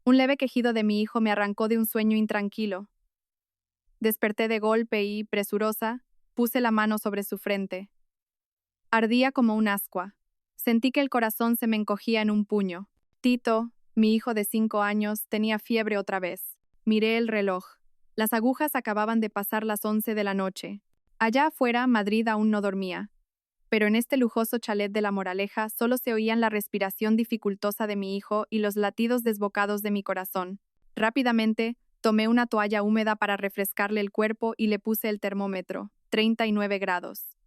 Un leve quejido de mi hijo me arrancó de un sueño intranquilo. Desperté de golpe y, presurosa, puse la mano sobre su frente. Ardía como un ascua. Sentí que el corazón se me encogía en un puño. Tito, mi hijo de 5 años, tenía fiebre otra vez. Miré el reloj. Las agujas acababan de pasar las 11 de la noche. Allá afuera, Madrid aún no dormía. Pero en este lujoso chalet de La Moraleja solo se oían la respiración dificultosa de mi hijo y los latidos desbocados de mi corazón. Rápidamente, tomé una toalla húmeda para refrescarle el cuerpo y le puse el termómetro, 39 grados.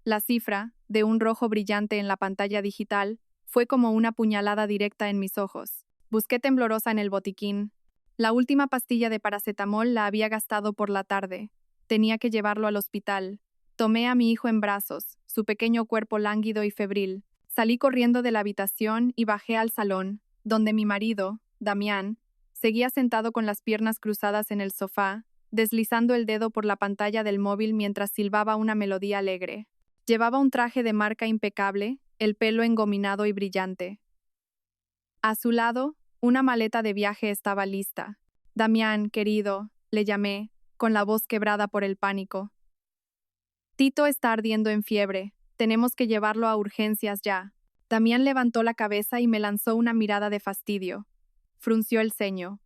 La cifra, de un rojo brillante en la pantalla digital, fue como una puñalada directa en mis ojos. Busqué temblorosa en el botiquín. La última pastilla de paracetamol la había gastado por la tarde. Tenía que llevarlo al hospital. Tomé a mi hijo en brazos, su pequeño cuerpo lánguido y febril. Salí corriendo de la habitación y bajé al salón, donde mi marido, Damián, seguía sentado con las piernas cruzadas en el sofá, deslizando el dedo por la pantalla del móvil mientras silbaba una melodía alegre. Llevaba un traje de marca impecable, el pelo engominado y brillante. A su lado, una maleta de viaje estaba lista. Damián, querido, le llamé, con la voz quebrada por el pánico. Tito está ardiendo en fiebre. Tenemos que llevarlo a urgencias ya. Damián levantó la cabeza y me lanzó una mirada de fastidio. Frunció el ceño.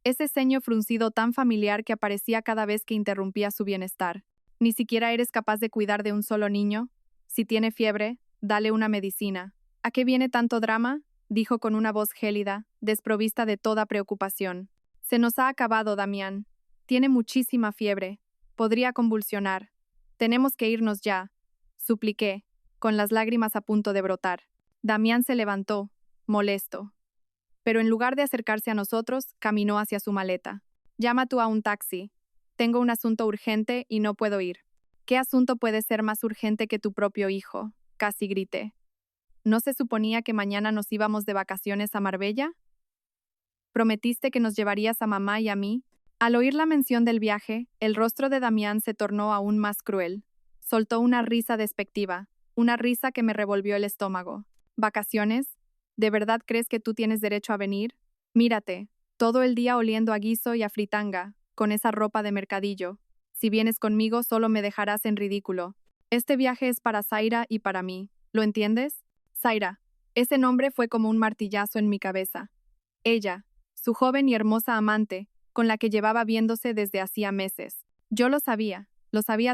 Ese ceño fruncido tan familiar que aparecía cada vez que interrumpía su bienestar. ¿Ni siquiera eres capaz de cuidar de un solo niño? Si tiene fiebre, dale una medicina. ¿A qué viene tanto drama?, dijo con una voz gélida, desprovista de toda preocupación. Se nos ha acabado, Damián. Tiene muchísima fiebre. Podría convulsionar. Tenemos que irnos ya, supliqué, con las lágrimas a punto de brotar. Damián se levantó, molesto. Pero en lugar de acercarse a nosotros, caminó hacia su maleta. Llama tú a un taxi. Tengo un asunto urgente y no puedo ir. ¿Qué asunto puede ser más urgente que tu propio hijo?, casi grité. ¿No se suponía que mañana nos íbamos de vacaciones a Marbella? ¿Prometiste que nos llevarías a mamá y a mí? Al oír la mención del viaje, el rostro de Damián se tornó aún más cruel. Soltó una risa despectiva, una risa que me revolvió el estómago. ¿Vacaciones? ¿De verdad crees que tú tienes derecho a venir? Mírate, todo el día oliendo a guiso y a fritanga, con esa ropa de mercadillo. Si vienes conmigo solo me dejarás en ridículo. Este viaje es para Zaira y para mí. ¿Lo entiendes? Zaira. Ese nombre fue como un martillazo en mi cabeza. Ella, su joven y hermosa amante, con la que llevaba viéndose desde hacía meses. Yo lo sabía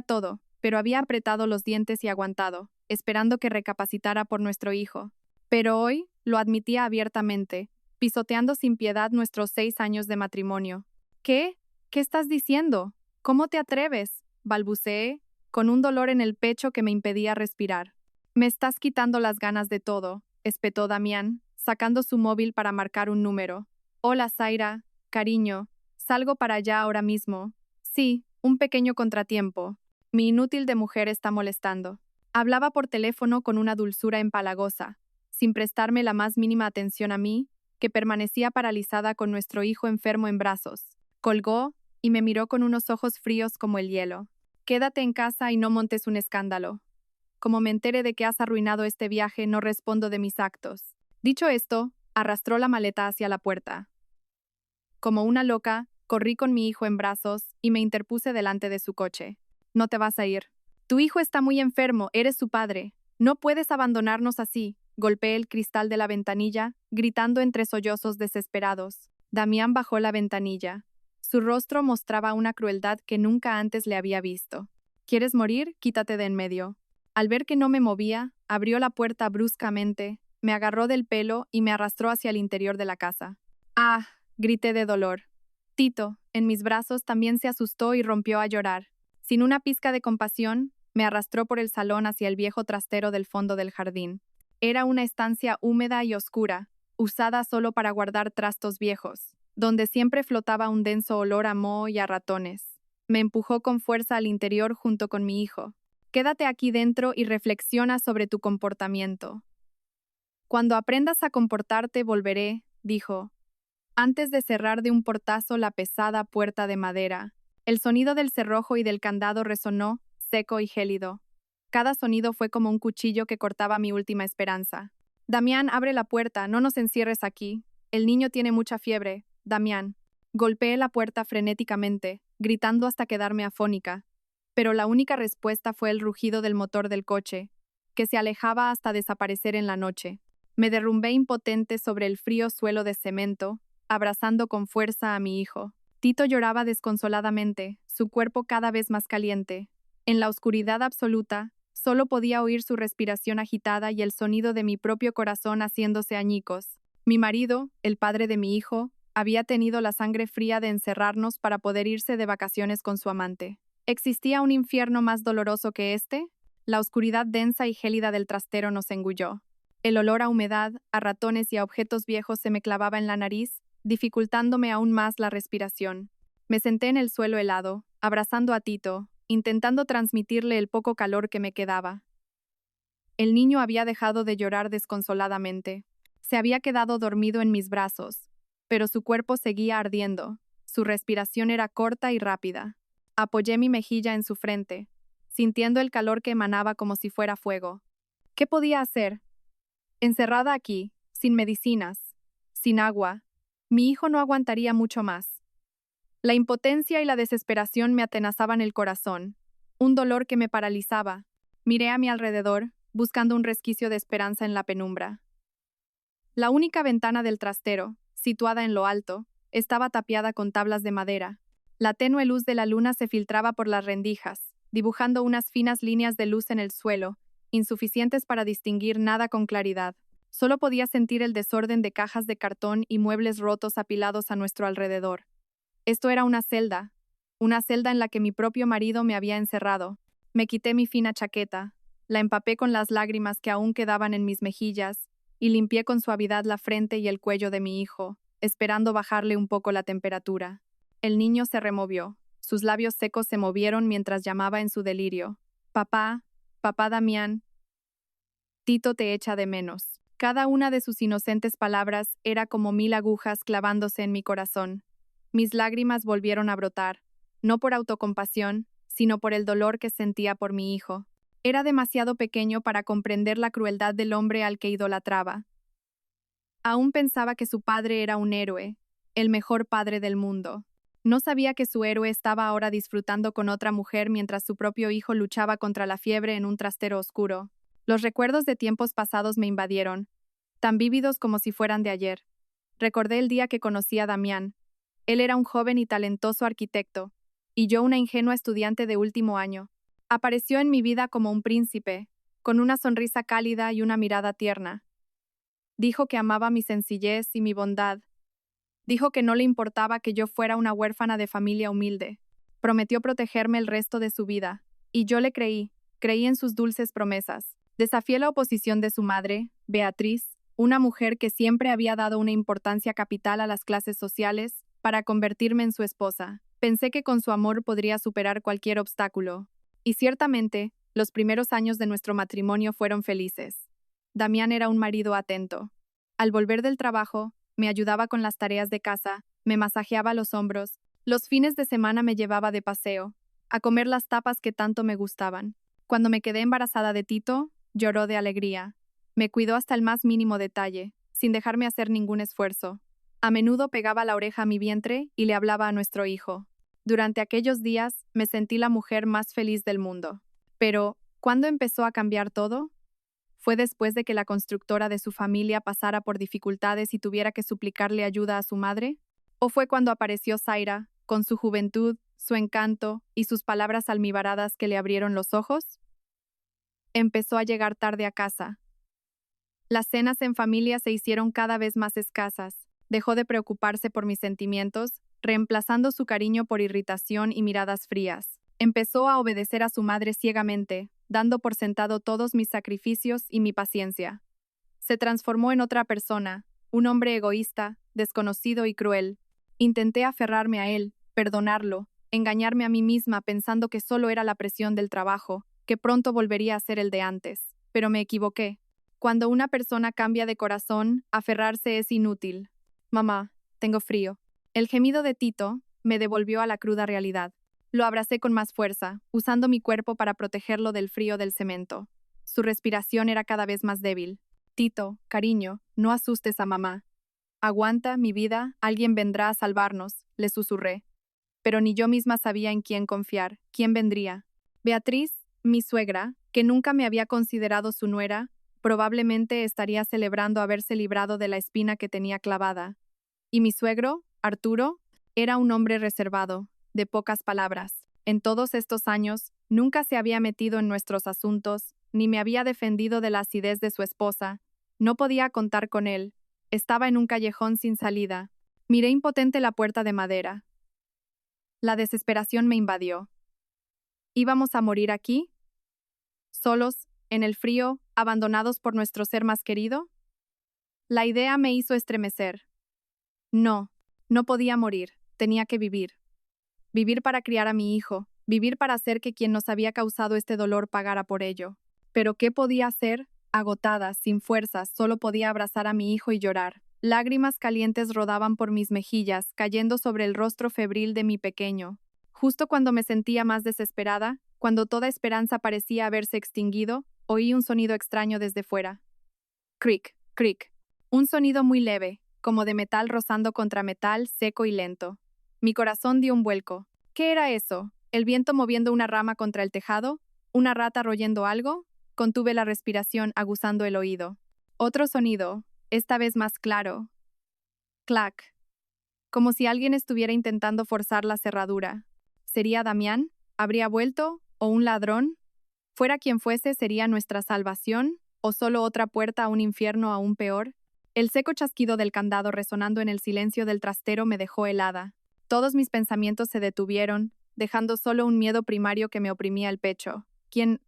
todo, pero había apretado los dientes y aguantado, esperando que recapacitara por nuestro hijo. Pero hoy lo admitía abiertamente, pisoteando sin piedad nuestros 6 años de matrimonio. ¿Qué? ¿Qué estás diciendo? ¿Cómo te atreves?, balbuceé, con un dolor en el pecho que me impedía respirar. Me estás quitando las ganas de todo, espetó Damián, sacando su móvil para marcar un número. Hola, Zaira, cariño, salgo para allá ahora mismo. Sí, un pequeño contratiempo. Mi inútil de mujer está molestando. Hablaba por teléfono con una dulzura empalagosa, sin prestarme la más mínima atención a mí, que permanecía paralizada con nuestro hijo enfermo en brazos. Colgó y me miró con unos ojos fríos como el hielo. Quédate en casa y no montes un escándalo. Como me entere de que has arruinado este viaje, no respondo de mis actos. Dicho esto, arrastró la maleta hacia la puerta. Como una loca, corrí con mi hijo en brazos y me interpuse delante de su coche. No te vas a ir. Tu hijo está muy enfermo, eres su padre. No puedes abandonarnos así. Golpeé el cristal de la ventanilla, gritando entre sollozos desesperados. Damián bajó la ventanilla. Su rostro mostraba una crueldad que nunca antes le había visto. ¿Quieres morir? Quítate de en medio. Al ver que no me movía, abrió la puerta bruscamente, me agarró del pelo y me arrastró hacia el interior de la casa. ¡Ah!, grité de dolor. Tito, en mis brazos, también se asustó y rompió a llorar. Sin una pizca de compasión, me arrastró por el salón hacia el viejo trastero del fondo del jardín. Era una estancia húmeda y oscura, usada solo para guardar trastos viejos, donde siempre flotaba un denso olor a moho y a ratones. Me empujó con fuerza al interior junto con mi hijo. Quédate aquí dentro y reflexiona sobre tu comportamiento. Cuando aprendas a comportarte, volveré, dijo, antes de cerrar de un portazo la pesada puerta de madera. El sonido del cerrojo y del candado resonó, seco y gélido. Cada sonido fue como un cuchillo que cortaba mi última esperanza. Damián, abre la puerta, no nos encierres aquí. El niño tiene mucha fiebre, Damián. Golpeé la puerta frenéticamente, gritando hasta quedarme afónica. Pero la única respuesta fue el rugido del motor del coche, que se alejaba hasta desaparecer en la noche. Me derrumbé impotente sobre el frío suelo de cemento, abrazando con fuerza a mi hijo. Tito lloraba desconsoladamente, su cuerpo cada vez más caliente. En la oscuridad absoluta, solo podía oír su respiración agitada y el sonido de mi propio corazón haciéndose añicos. Mi marido, el padre de mi hijo, había tenido la sangre fría de encerrarnos para poder irse de vacaciones con su amante. ¿Existía un infierno más doloroso que este? La oscuridad densa y gélida del trastero nos engulló. El olor a humedad, a ratones y a objetos viejos se me clavaba en la nariz, dificultándome aún más la respiración. Me senté en el suelo helado, abrazando a Tito, intentando transmitirle el poco calor que me quedaba. El niño había dejado de llorar desconsoladamente. Se había quedado dormido en mis brazos, pero su cuerpo seguía ardiendo. Su respiración era corta y rápida. Apoyé mi mejilla en su frente, sintiendo el calor que emanaba como si fuera fuego. ¿Qué podía hacer? Encerrada aquí, sin medicinas, sin agua, mi hijo no aguantaría mucho más. La impotencia y la desesperación me atenazaban el corazón, un dolor que me paralizaba. Miré a mi alrededor, buscando un resquicio de esperanza en la penumbra. La única ventana del trastero, situada en lo alto, estaba tapiada con tablas de madera. La tenue luz de la luna se filtraba por las rendijas, dibujando unas finas líneas de luz en el suelo, insuficientes para distinguir nada con claridad. Solo podía sentir el desorden de cajas de cartón y muebles rotos apilados a nuestro alrededor. Esto era una celda en la que mi propio marido me había encerrado. Me quité mi fina chaqueta, la empapé con las lágrimas que aún quedaban en mis mejillas, y limpié con suavidad la frente y el cuello de mi hijo, esperando bajarle un poco la temperatura. El niño se removió. Sus labios secos se movieron mientras llamaba en su delirio. Papá, papá Damián. Tito te echa de menos. Cada una de sus inocentes palabras era como 1000 agujas clavándose en mi corazón. Mis lágrimas volvieron a brotar, no por autocompasión, sino por el dolor que sentía por mi hijo. Era demasiado pequeño para comprender la crueldad del hombre al que idolatraba. Aún pensaba que su padre era un héroe, el mejor padre del mundo. No sabía que su héroe estaba ahora disfrutando con otra mujer mientras su propio hijo luchaba contra la fiebre en un trastero oscuro. Los recuerdos de tiempos pasados me invadieron, tan vívidos como si fueran de ayer. Recordé el día que conocí a Damián. Él era un joven y talentoso arquitecto, y yo una ingenua estudiante de último año. Apareció en mi vida como un príncipe, con una sonrisa cálida y una mirada tierna. Dijo que amaba mi sencillez y mi bondad. Dijo que no le importaba que yo fuera una huérfana de familia humilde. Prometió protegerme el resto de su vida, y yo le creí en sus dulces promesas. Desafié la oposición de su madre, Beatriz, una mujer que siempre había dado una importancia capital a las clases sociales, para convertirme en su esposa. Pensé que con su amor podría superar cualquier obstáculo. Y ciertamente, los primeros años de nuestro matrimonio fueron felices. Damián era un marido atento. Al volver del trabajo, me ayudaba con las tareas de casa, me masajeaba los hombros, los fines de semana me llevaba de paseo, a comer las tapas que tanto me gustaban. Cuando me quedé embarazada de Tito, lloró de alegría. Me cuidó hasta el más mínimo detalle, sin dejarme hacer ningún esfuerzo. A menudo pegaba la oreja a mi vientre y le hablaba a nuestro hijo. Durante aquellos días me sentí la mujer más feliz del mundo. Pero, ¿cuándo empezó a cambiar todo? ¿Fue después de que la constructora de su familia pasara por dificultades y tuviera que suplicarle ayuda a su madre? ¿O fue cuando apareció Zaira, con su juventud, su encanto y sus palabras almibaradas que le abrieron los ojos? Empezó a llegar tarde a casa. Las cenas en familia se hicieron cada vez más escasas. Dejó de preocuparse por mis sentimientos, reemplazando su cariño por irritación y miradas frías. Empezó a obedecer a su madre ciegamente, dando por sentado todos mis sacrificios y mi paciencia. Se transformó en otra persona, un hombre egoísta, desconocido y cruel. Intenté aferrarme a él, perdonarlo, engañarme a mí misma pensando que solo era la presión del trabajo, que pronto volvería a ser el de antes. Pero me equivoqué. Cuando una persona cambia de corazón, aferrarse es inútil. Mamá, tengo frío. El gemido de Tito me devolvió a la cruda realidad. Lo abracé con más fuerza, usando mi cuerpo para protegerlo del frío del cemento. Su respiración era cada vez más débil. Tito, cariño, no asustes a mamá. Aguanta, mi vida, alguien vendrá a salvarnos, le susurré. Pero ni yo misma sabía en quién confiar, quién vendría. Beatriz, mi suegra, que nunca me había considerado su nuera, probablemente estaría celebrando haberse librado de la espina que tenía clavada. Y mi suegro, Arturo, era un hombre reservado, de pocas palabras. En todos estos años, nunca se había metido en nuestros asuntos, ni me había defendido de la acidez de su esposa. No podía contar con él. Estaba en un callejón sin salida. Miré impotente la puerta de madera. La desesperación me invadió. ¿Íbamos a morir aquí? ¿Solos, en el frío, abandonados por nuestro ser más querido? La idea me hizo estremecer. No, no podía morir, tenía que vivir. Vivir para criar a mi hijo, vivir para hacer que quien nos había causado este dolor pagara por ello. ¿Pero qué podía hacer? Agotada, sin fuerzas, solo podía abrazar a mi hijo y llorar. Lágrimas calientes rodaban por mis mejillas, cayendo sobre el rostro febril de mi pequeño. Justo cuando me sentía más desesperada, cuando toda esperanza parecía haberse extinguido, oí un sonido extraño desde fuera. Cric, cric. Un sonido muy leve, como de metal rozando contra metal, seco y lento. Mi corazón dio un vuelco. ¿Qué era eso? ¿El viento moviendo una rama contra el tejado? ¿Una rata royendo algo? Contuve la respiración, aguzando el oído. Otro sonido, esta vez más claro. Clac. Como si alguien estuviera intentando forzar la cerradura. ¿Sería Damián? ¿Habría vuelto? ¿O un ladrón? Fuera quien fuese, ¿sería nuestra salvación? ¿O solo otra puerta a un infierno aún peor? El seco chasquido del candado resonando en el silencio del trastero me dejó helada. Todos mis pensamientos se detuvieron, dejando solo un miedo primario que me oprimía el pecho. ¿Quién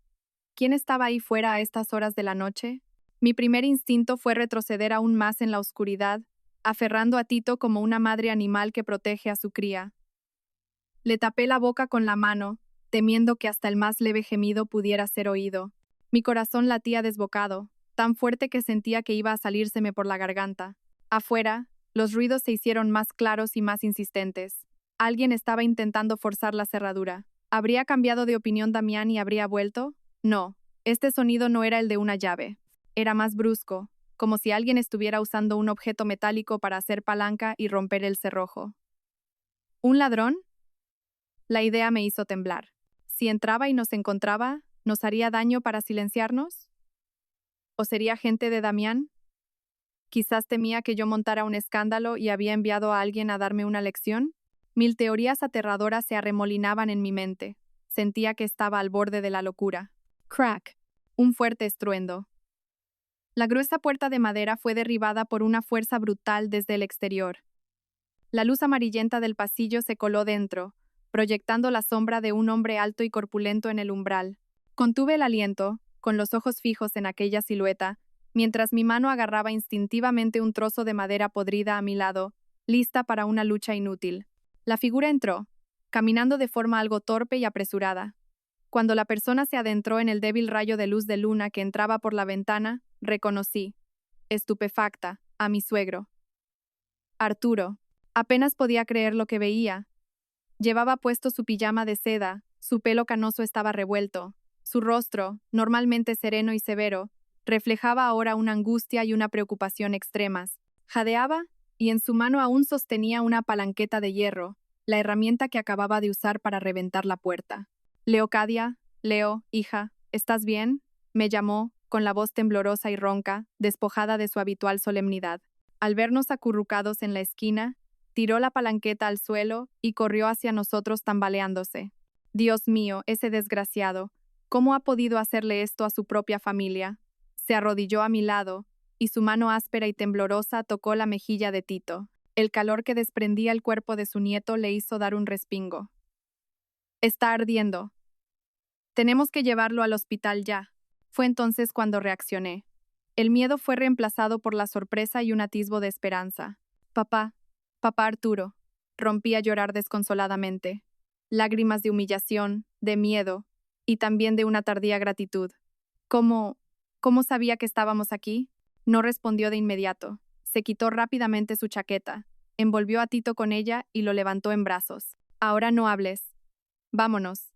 estaba ahí fuera a estas horas de la noche? Mi primer instinto fue retroceder aún más en la oscuridad, aferrando a Tito como una madre animal que protege a su cría. Le tapé la boca con la mano, temiendo que hasta el más leve gemido pudiera ser oído. Mi corazón latía desbocado, tan fuerte que sentía que iba a salírseme por la garganta. Afuera, los ruidos se hicieron más claros y más insistentes. Alguien estaba intentando forzar la cerradura. ¿Habría cambiado de opinión Damián y habría vuelto? No, este sonido no era el de una llave. Era más brusco, como si alguien estuviera usando un objeto metálico para hacer palanca y romper el cerrojo. ¿Un ladrón? La idea me hizo temblar. Si entraba y nos encontraba, ¿nos haría daño para silenciarnos? ¿O sería gente de Damián? Quizás temía que yo montara un escándalo y había enviado a alguien a darme una lección. Mil teorías aterradoras se arremolinaban en mi mente. Sentía que estaba al borde de la locura. Crack. Un fuerte estruendo. La gruesa puerta de madera fue derribada por una fuerza brutal desde el exterior. La luz amarillenta del pasillo se coló dentro, proyectando la sombra de un hombre alto y corpulento en el umbral. Contuve el aliento, con los ojos fijos en aquella silueta, mientras mi mano agarraba instintivamente un trozo de madera podrida a mi lado, lista para una lucha inútil. La figura entró, caminando de forma algo torpe y apresurada. Cuando la persona se adentró en el débil rayo de luz de luna que entraba por la ventana, reconocí, estupefacta, a mi suegro. Arturo. Apenas podía creer lo que veía. Llevaba puesto su pijama de seda, su pelo canoso estaba revuelto. Su rostro, normalmente sereno y severo, reflejaba ahora una angustia y una preocupación extremas. Jadeaba, y en su mano aún sostenía una palanqueta de hierro, la herramienta que acababa de usar para reventar la puerta. Leocadia, Leo, hija, ¿estás bien? Me llamó, con la voz temblorosa y ronca, despojada de su habitual solemnidad. Al vernos acurrucados en la esquina, tiró la palanqueta al suelo y corrió hacia nosotros tambaleándose. Dios mío, ese desgraciado, ¿cómo ha podido hacerle esto a su propia familia? Se arrodilló a mi lado, y su mano áspera y temblorosa tocó la mejilla de Tito. El calor que desprendía el cuerpo de su nieto le hizo dar un respingo. Está ardiendo. Tenemos que llevarlo al hospital ya. Fue entonces cuando reaccioné. El miedo fue reemplazado por la sorpresa y un atisbo de esperanza. Papá Arturo. Rompí a llorar desconsoladamente. Lágrimas de humillación, de miedo, y también de una tardía gratitud. ¿Cómo sabía que estábamos aquí? No respondió de inmediato. Se quitó rápidamente su chaqueta, envolvió a Tito con ella y lo levantó en brazos. Ahora no hables. Vámonos.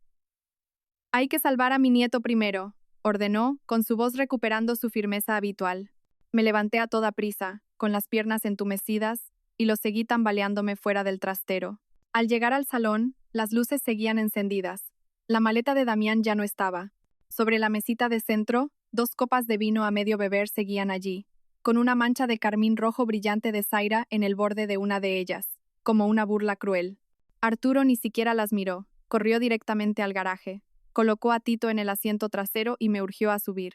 Hay que salvar a mi nieto primero, ordenó, con su voz recuperando su firmeza habitual. Me levanté a toda prisa. con las piernas entumecidas, y lo seguí tambaleándome fuera del trastero. Al llegar al salón, las luces seguían encendidas. La maleta de Damián ya no estaba. Sobre la mesita de centro, 2 copas de vino a medio beber seguían allí, con una mancha de carmín rojo brillante de Zaira en el borde de una de ellas, como una burla cruel. Arturo ni siquiera las miró, corrió directamente al garaje, colocó a Tito en el asiento trasero y me urgió a subir.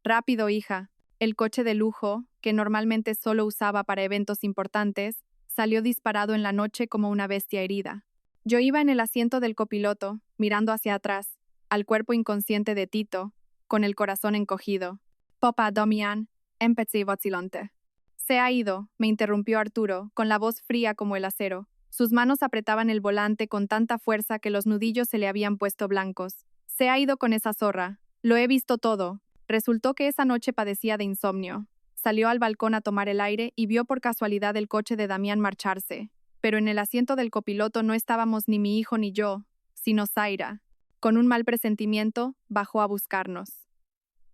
Rápido, hija. El coche de lujo, que normalmente solo usaba para eventos importantes, salió disparado en la noche como una bestia herida. Yo iba en el asiento del copiloto, mirando hacia atrás, al cuerpo inconsciente de Tito, con el corazón encogido. Papá Damián, empecé vacilante. Se ha ido, me interrumpió Arturo, con la voz fría como el acero. Sus manos apretaban el volante con tanta fuerza que los nudillos se le habían puesto blancos. Se ha ido con esa zorra. Lo he visto todo. Resultó que esa noche padecía de insomnio. Salió al balcón a tomar el aire y vio por casualidad el coche de Damián marcharse. Pero en el asiento del copiloto no estábamos ni mi hijo ni yo, sino Zaira. Con un mal presentimiento, bajó a buscarnos.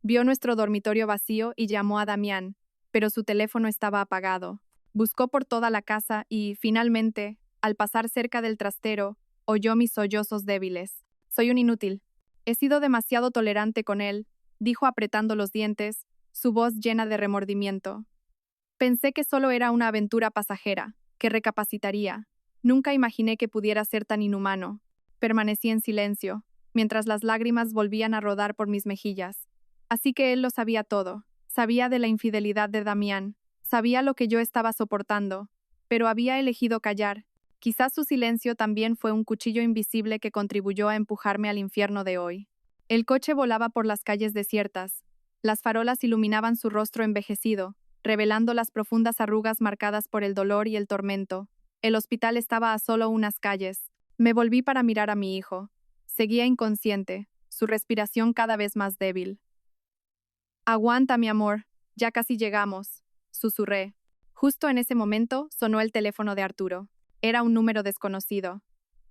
Vio nuestro dormitorio vacío y llamó a Damián, pero su teléfono estaba apagado. Buscó por toda la casa y, finalmente, al pasar cerca del trastero, oyó mis sollozos débiles. Soy un inútil. He sido demasiado tolerante con él, dijo apretando los dientes, su voz llena de remordimiento. Pensé que solo era una aventura pasajera, que recapacitaría. Nunca imaginé que pudiera ser tan inhumano. Permanecí en silencio, mientras las lágrimas volvían a rodar por mis mejillas. Así que él lo sabía todo. Sabía de la infidelidad de Damián. Sabía lo que yo estaba soportando. Pero había elegido callar. Quizás su silencio también fue un cuchillo invisible que contribuyó a empujarme al infierno de hoy. El coche volaba por las calles desiertas. Las farolas iluminaban su rostro envejecido, revelando las profundas arrugas marcadas por el dolor y el tormento. El hospital estaba a solo unas calles. Me volví para mirar a mi hijo. Seguía inconsciente, su respiración cada vez más débil. Aguanta, mi amor, ya casi llegamos, susurré. Justo en ese momento sonó el teléfono de Arturo. Era un número desconocido.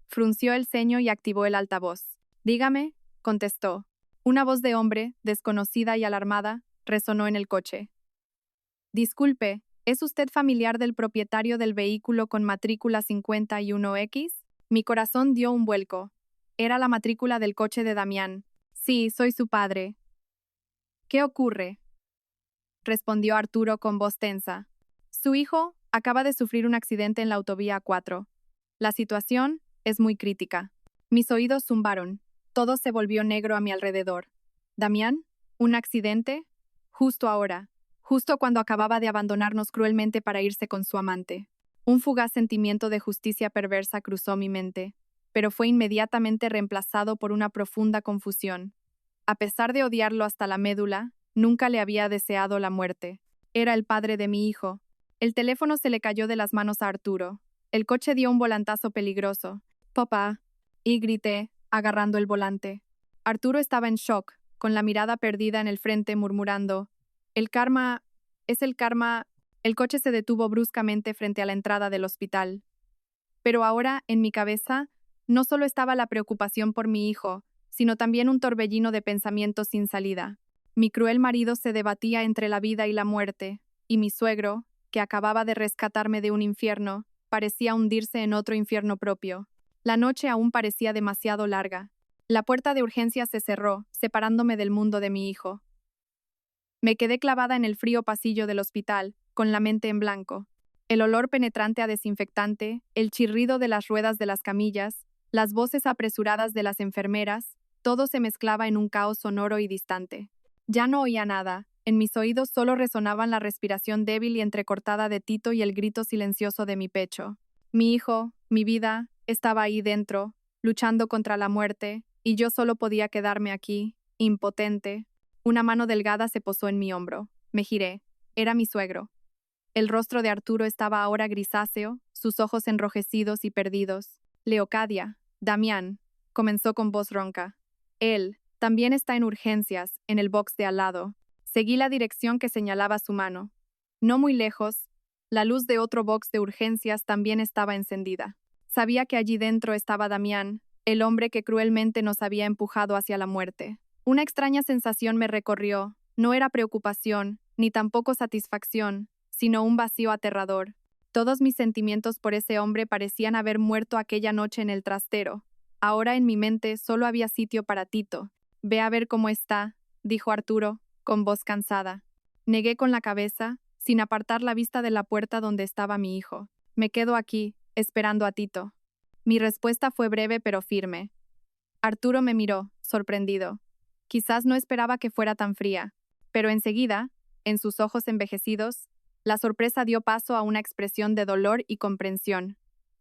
Frunció el ceño y activó el altavoz. Dígame, contestó. Una voz de hombre, desconocida y alarmada, resonó en el coche. Disculpe, ¿es usted familiar del propietario del vehículo con matrícula 51X? Mi corazón dio un vuelco. Era la matrícula del coche de Damián. Sí, soy su padre. ¿Qué ocurre?, respondió Arturo con voz tensa. Su hijo acaba de sufrir un accidente en la autovía 4. La situación es muy crítica. Mis oídos zumbaron. Todo se volvió negro a mi alrededor. ¿Damián? ¿Un accidente? Justo ahora. Justo cuando acababa de abandonarnos cruelmente para irse con su amante. Un fugaz sentimiento de justicia perversa cruzó mi mente, pero fue inmediatamente reemplazado por una profunda confusión. A pesar de odiarlo hasta la médula, nunca le había deseado la muerte. Era el padre de mi hijo. El teléfono se le cayó de las manos a Arturo. El coche dio un volantazo peligroso. «Papá», y grité, agarrando el volante. Arturo estaba en shock, con la mirada perdida en el frente, murmurando, «El karma, es el karma». El coche se detuvo bruscamente frente a la entrada del hospital. Pero ahora, en mi cabeza, no solo estaba la preocupación por mi hijo, sino también un torbellino de pensamientos sin salida. Mi cruel marido se debatía entre la vida y la muerte, y mi suegro, que acababa de rescatarme de un infierno, parecía hundirse en otro infierno propio. La noche aún parecía demasiado larga. La puerta de urgencia se cerró, separándome del mundo de mi hijo. Me quedé clavada en el frío pasillo del hospital, con la mente en blanco. El olor penetrante a desinfectante, el chirrido de las ruedas de las camillas, las voces apresuradas de las enfermeras, todo se mezclaba en un caos sonoro y distante. Ya no oía nada. En mis oídos solo resonaban la respiración débil y entrecortada de Tito y el grito silencioso de mi pecho. Mi hijo, mi vida, estaba ahí dentro, luchando contra la muerte, y yo solo podía quedarme aquí, impotente. Una mano delgada se posó en mi hombro. Me giré. Era mi suegro. El rostro de Arturo estaba ahora grisáceo, sus ojos enrojecidos y perdidos. «Leocadia, Damián», comenzó con voz ronca. «Él también está en urgencias, en el box de al lado». Seguí la dirección que señalaba su mano. No muy lejos, la luz de otro box de urgencias también estaba encendida. Sabía que allí dentro estaba Damián, el hombre que cruelmente nos había empujado hacia la muerte. Una extraña sensación me recorrió. No era preocupación, ni tampoco satisfacción, sino un vacío aterrador. Todos mis sentimientos por ese hombre parecían haber muerto aquella noche en el trastero. Ahora en mi mente solo había sitio para Tito. Ve a ver cómo está, dijo Arturo, con voz cansada. Negué con la cabeza, sin apartar la vista de la puerta donde estaba mi hijo. Me quedo aquí, esperando a Tito. Mi respuesta fue breve pero firme. Arturo me miró, sorprendido. Quizás no esperaba que fuera tan fría, pero enseguida, en sus ojos envejecidos, la sorpresa dio paso a una expresión de dolor y comprensión.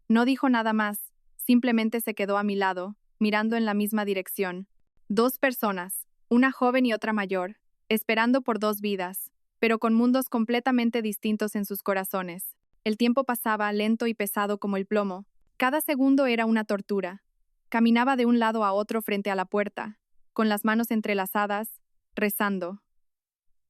No dijo nada más, simplemente se quedó a mi lado, mirando en la misma dirección. Dos personas, una joven y otra mayor, esperando por dos vidas, pero con mundos completamente distintos en sus corazones. El tiempo pasaba lento y pesado como el plomo. Cada segundo era una tortura. Caminaba de un lado a otro frente a la puerta, con las manos entrelazadas, rezando.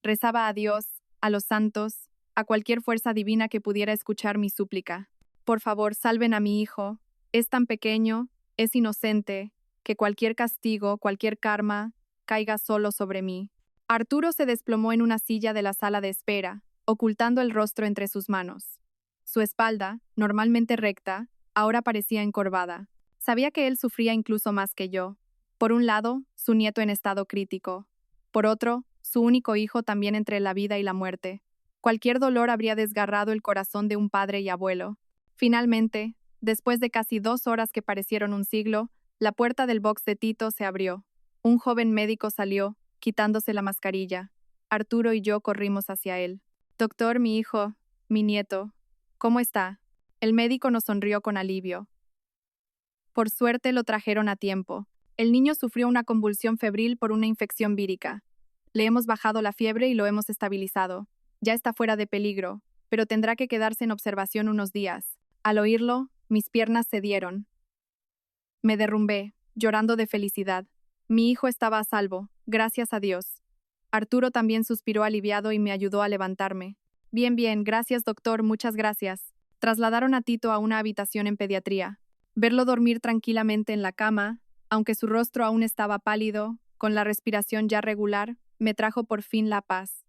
Rezaba a Dios, a los santos, a cualquier fuerza divina que pudiera escuchar mi súplica. Por favor, salven a mi hijo. Es tan pequeño, es inocente, que cualquier castigo, cualquier karma, caiga solo sobre mí. Arturo se desplomó en una silla de la sala de espera, ocultando el rostro entre sus manos. Su espalda, normalmente recta, ahora parecía encorvada. Sabía que él sufría incluso más que yo. Por un lado, su nieto en estado crítico. Por otro, su único hijo también entre la vida y la muerte. Cualquier dolor habría desgarrado el corazón de un padre y abuelo. Finalmente, después de casi 2 horas que parecieron un siglo, la puerta del box de Tito se abrió. Un joven médico salió, quitándose la mascarilla. Arturo y yo corrimos hacia él. Doctor, mi hijo, mi nieto, ¿cómo está? El médico nos sonrió con alivio. Por suerte lo trajeron a tiempo. El niño sufrió una convulsión febril por una infección vírica. Le hemos bajado la fiebre y lo hemos estabilizado. Ya está fuera de peligro, pero tendrá que quedarse en observación unos días. Al oírlo, mis piernas cedieron. Me derrumbé, llorando de felicidad. Mi hijo estaba a salvo, gracias a Dios. Arturo también suspiró aliviado y me ayudó a levantarme. Bien, bien, gracias doctor, muchas gracias. Trasladaron a Tito a una habitación en pediatría. Verlo dormir tranquilamente en la cama, aunque su rostro aún estaba pálido, con la respiración ya regular, me trajo por fin la paz.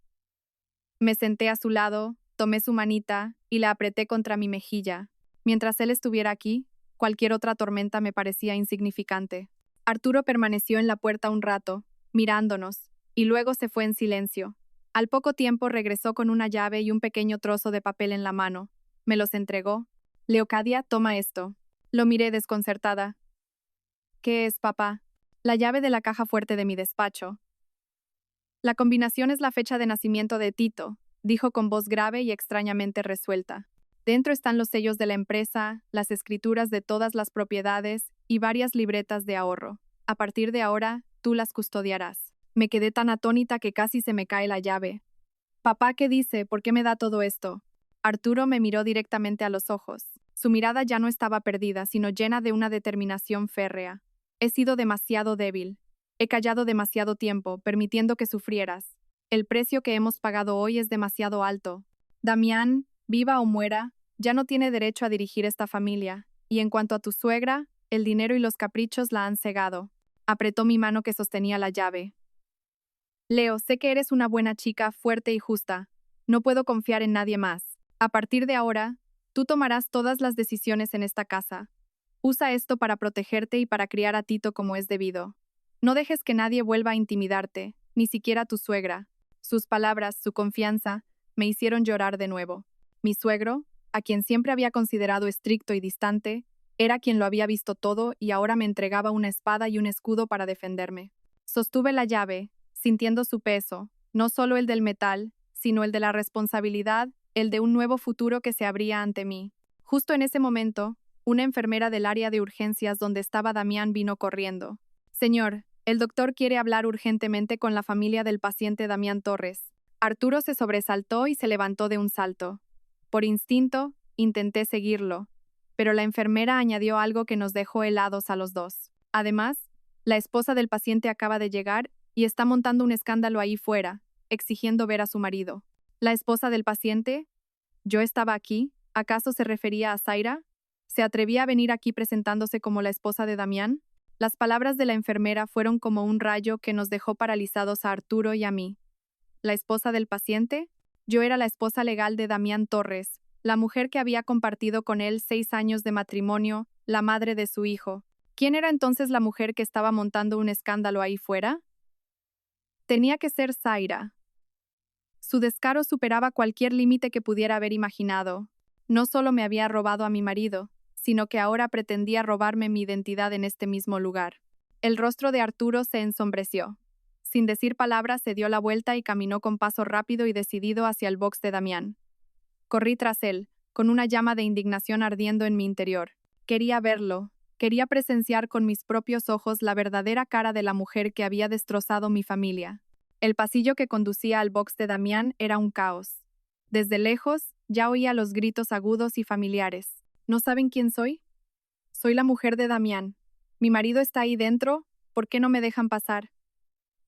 Me senté a su lado, tomé su manita y la apreté contra mi mejilla. Mientras él estuviera aquí, cualquier otra tormenta me parecía insignificante. Arturo permaneció en la puerta un rato, mirándonos, y luego se fue en silencio. Al poco tiempo regresó con una llave y un pequeño trozo de papel en la mano. Me los entregó. Leocadia, toma esto. Lo miré desconcertada. ¿Qué es, papá? La llave de la caja fuerte de mi despacho. La combinación es la fecha de nacimiento de Tito, dijo con voz grave y extrañamente resuelta. Dentro están los sellos de la empresa, las escrituras de todas las propiedades y varias libretas de ahorro. A partir de ahora, tú las custodiarás. Me quedé tan atónita que casi se me cae la llave. Papá, ¿qué dice? ¿Por qué me da todo esto? Arturo me miró directamente a los ojos. Su mirada ya no estaba perdida, sino llena de una determinación férrea. He sido demasiado débil. He callado demasiado tiempo, permitiendo que sufrieras. El precio que hemos pagado hoy es demasiado alto. Damián, viva o muera, ya no tiene derecho a dirigir esta familia. Y en cuanto a tu suegra, el dinero y los caprichos la han cegado. Apretó mi mano que sostenía la llave. Leo, sé que eres una buena chica, fuerte y justa. No puedo confiar en nadie más. A partir de ahora, tú tomarás todas las decisiones en esta casa. Usa esto para protegerte y para criar a Tito como es debido. No dejes que nadie vuelva a intimidarte, ni siquiera tu suegra. Sus palabras, su confianza, me hicieron llorar de nuevo. Mi suegro, a quien siempre había considerado estricto y distante, era quien lo había visto todo y ahora me entregaba una espada y un escudo para defenderme. Sostuve la llave, sintiendo su peso, no solo el del metal, sino el de la responsabilidad, el de un nuevo futuro que se abría ante mí. Justo en ese momento, una enfermera del área de urgencias donde estaba Damián vino corriendo. Señor, el doctor quiere hablar urgentemente con la familia del paciente Damián Torres. Arturo se sobresaltó y se levantó de un salto. Por instinto, intenté seguirlo, pero la enfermera añadió algo que nos dejó helados a los dos. Además, la esposa del paciente acaba de llegar y está montando un escándalo ahí fuera, exigiendo ver a su marido. ¿La esposa del paciente? ¿Yo estaba aquí? ¿Acaso se refería a Zaira? ¿Se atrevía a venir aquí presentándose como la esposa de Damián? Las palabras de la enfermera fueron como un rayo que nos dejó paralizados a Arturo y a mí. ¿La esposa del paciente? Yo era la esposa legal de Damián Torres, la mujer que había compartido con él 6 años de matrimonio, la madre de su hijo. ¿Quién era entonces la mujer que estaba montando un escándalo ahí fuera? Tenía que ser Zaira. Su descaro superaba cualquier límite que pudiera haber imaginado. No solo me había robado a mi marido, sino que ahora pretendía robarme mi identidad en este mismo lugar. El rostro de Arturo se ensombreció. Sin decir palabras, se dio la vuelta y caminó con paso rápido y decidido hacia el box de Damián. Corrí tras él, con una llama de indignación ardiendo en mi interior. Quería verlo, quería presenciar con mis propios ojos la verdadera cara de la mujer que había destrozado mi familia. El pasillo que conducía al box de Damián era un caos. Desde lejos, ya oía los gritos agudos y familiares. ¿No saben quién soy? Soy la mujer de Damián. Mi marido está ahí dentro, ¿por qué no me dejan pasar?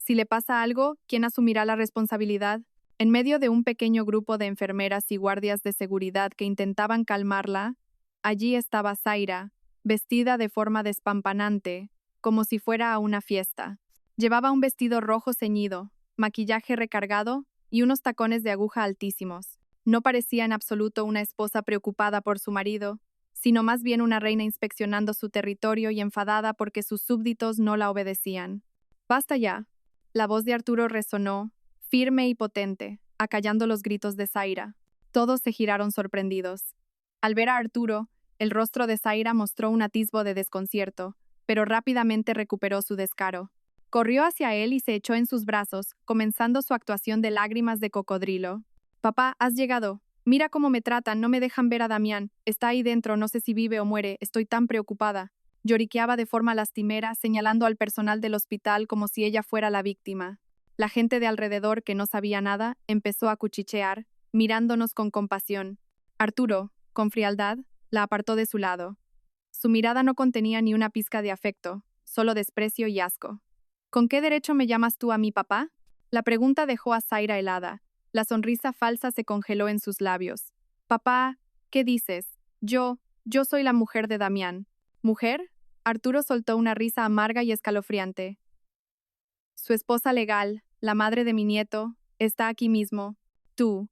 Si le pasa algo, ¿quién asumirá la responsabilidad? En medio de un pequeño grupo de enfermeras y guardias de seguridad que intentaban calmarla, allí estaba Zaira, vestida de forma despampanante, como si fuera a una fiesta. Llevaba un vestido rojo ceñido, maquillaje recargado y unos tacones de aguja altísimos. No parecía en absoluto una esposa preocupada por su marido, sino más bien una reina inspeccionando su territorio y enfadada porque sus súbditos no la obedecían. «Basta ya». La voz de Arturo resonó, firme y potente, acallando los gritos de Zaira. Todos se giraron sorprendidos. Al ver a Arturo, el rostro de Zaira mostró un atisbo de desconcierto, pero rápidamente recuperó su descaro. Corrió hacia él y se echó en sus brazos, comenzando su actuación de lágrimas de cocodrilo. «Papá, has llegado. Mira cómo me tratan, no me dejan ver a Damián. Está ahí dentro, no sé si vive o muere, estoy tan preocupada». Lloriqueaba de forma lastimera, señalando al personal del hospital como si ella fuera la víctima. La gente de alrededor, que no sabía nada, empezó a cuchichear, mirándonos con compasión. Arturo, con frialdad, la apartó de su lado. Su mirada no contenía ni una pizca de afecto, solo desprecio y asco. «¿Con qué derecho me llamas tú a mi papá?» La pregunta dejó a Zaira helada. La sonrisa falsa se congeló en sus labios. «Papá, ¿qué dices? Yo soy la mujer de Damián». «¿Mujer?» Arturo soltó una risa amarga y escalofriante. «Su esposa legal, la madre de mi nieto, está aquí mismo. Tú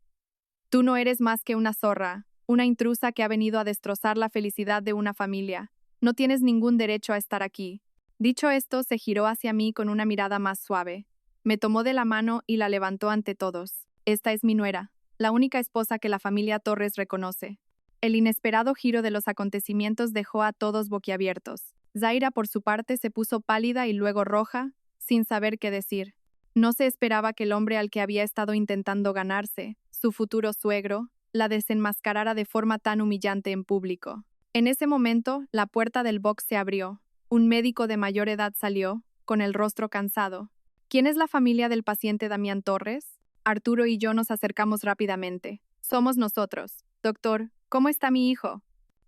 no eres más que una zorra, una intrusa que ha venido a destrozar la felicidad de una familia. No tienes ningún derecho a estar aquí». Dicho esto, se giró hacia mí con una mirada más suave. Me tomó de la mano y la levantó ante todos. «Esta es mi nuera, la única esposa que la familia Torres reconoce». El inesperado giro de los acontecimientos dejó a todos boquiabiertos. Zaira, por su parte, se puso pálida y luego roja, sin saber qué decir. No se esperaba que el hombre al que había estado intentando ganarse, su futuro suegro, la desenmascarara de forma tan humillante en público. En ese momento, la puerta del box se abrió. Un médico de mayor edad salió, con el rostro cansado. «¿Quién es la familia del paciente Damián Torres?» Arturo y yo nos acercamos rápidamente. «Somos nosotros. Doctor, ¿cómo está mi hijo?»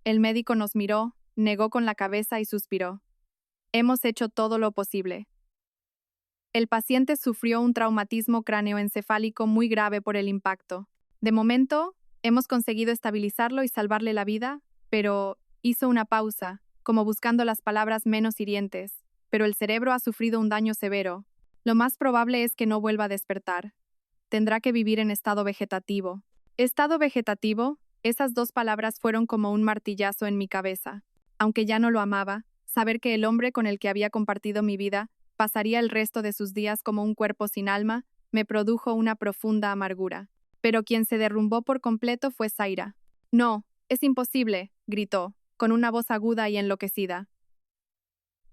El médico nos miró, negó con la cabeza y suspiró. «Hemos hecho todo lo posible». El paciente sufrió un traumatismo cráneoencefálico muy grave por el impacto. De momento, hemos conseguido estabilizarlo y salvarle la vida, pero hizo una pausa, como buscando las palabras menos hirientes. «Pero el cerebro ha sufrido un daño severo. Lo más probable es que no vuelva a despertar. Tendrá que vivir en estado vegetativo». Estado vegetativo, esas dos palabras fueron como un martillazo en mi cabeza. Aunque ya no lo amaba, saber que el hombre con el que había compartido mi vida pasaría el resto de sus días como un cuerpo sin alma, me produjo una profunda amargura. Pero quien se derrumbó por completo fue Zaira. «No, es imposible», gritó, con una voz aguda y enloquecida.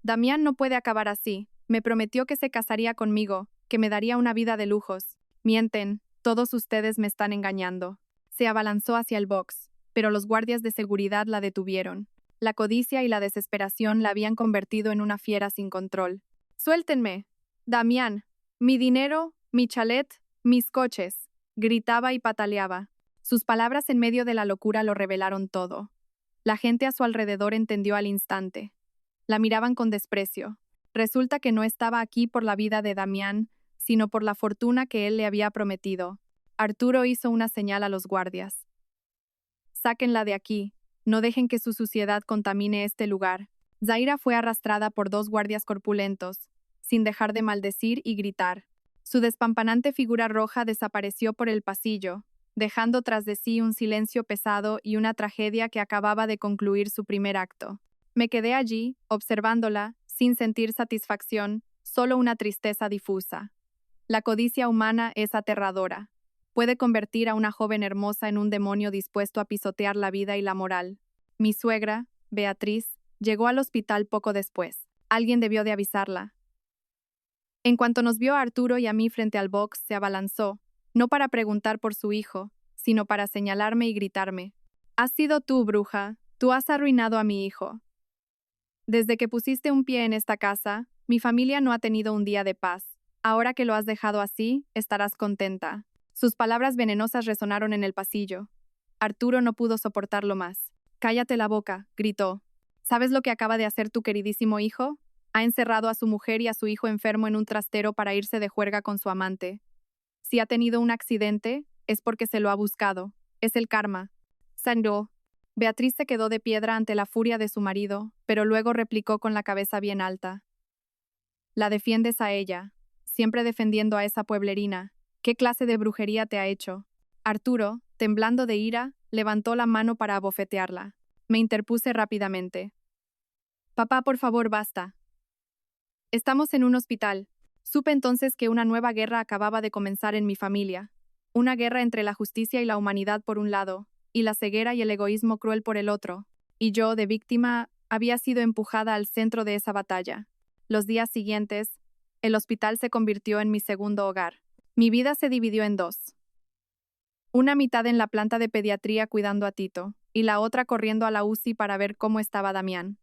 «Damián no puede acabar así. Me prometió que se casaría conmigo, que me daría una vida de lujos. Mienten, todos ustedes me están engañando». Se abalanzó hacia el box, pero los guardias de seguridad la detuvieron. La codicia y la desesperación la habían convertido en una fiera sin control. «¡Suéltenme! Damián, mi dinero, mi chalet, mis coches», gritaba y pataleaba. Sus palabras en medio de la locura lo revelaron todo. La gente a su alrededor entendió al instante. La miraban con desprecio. Resulta que no estaba aquí por la vida de Damián, sino por la fortuna que él le había prometido. Arturo hizo una señal a los guardias. «Sáquenla de aquí. No dejen que su suciedad contamine este lugar». Zaira fue arrastrada por dos guardias corpulentos, sin dejar de maldecir y gritar. Su despampanante figura roja desapareció por el pasillo, dejando tras de sí un silencio pesado y una tragedia que acababa de concluir su primer acto. Me quedé allí, observándola, sin sentir satisfacción, solo una tristeza difusa. La codicia humana es aterradora. Puede convertir a una joven hermosa en un demonio dispuesto a pisotear la vida y la moral. Mi suegra, Beatriz, llegó al hospital poco después. Alguien debió de avisarla. En cuanto nos vio a Arturo y a mí frente al box, se abalanzó, no para preguntar por su hijo, sino para señalarme y gritarme. «Has sido tú, bruja. Tú has arruinado a mi hijo. Desde que pusiste un pie en esta casa, mi familia no ha tenido un día de paz. Ahora que lo has dejado así, estarás contenta». Sus palabras venenosas resonaron en el pasillo. Arturo no pudo soportarlo más. «Cállate la boca», gritó. «¿Sabes lo que acaba de hacer tu queridísimo hijo? Ha encerrado a su mujer y a su hijo enfermo en un trastero para irse de juerga con su amante. Si ha tenido un accidente, es porque se lo ha buscado. Es el karma». Sangró. Beatriz se quedó de piedra ante la furia de su marido, pero luego replicó con la cabeza bien alta. «La defiendes a ella, siempre defendiendo a esa pueblerina. ¿Qué clase de brujería te ha hecho?» Arturo, temblando de ira, levantó la mano para abofetearla. Me interpuse rápidamente. «Papá, por favor, basta. Estamos en un hospital». Supe entonces que una nueva guerra acababa de comenzar en mi familia. Una guerra entre la justicia y la humanidad por un lado, y la ceguera y el egoísmo cruel por el otro. Y yo, de víctima, había sido empujada al centro de esa batalla. Los días siguientes, el hospital se convirtió en mi segundo hogar. Mi vida se dividió en dos. Una mitad en la planta de pediatría cuidando a Tito, y la otra corriendo a la UCI para ver cómo estaba Damián.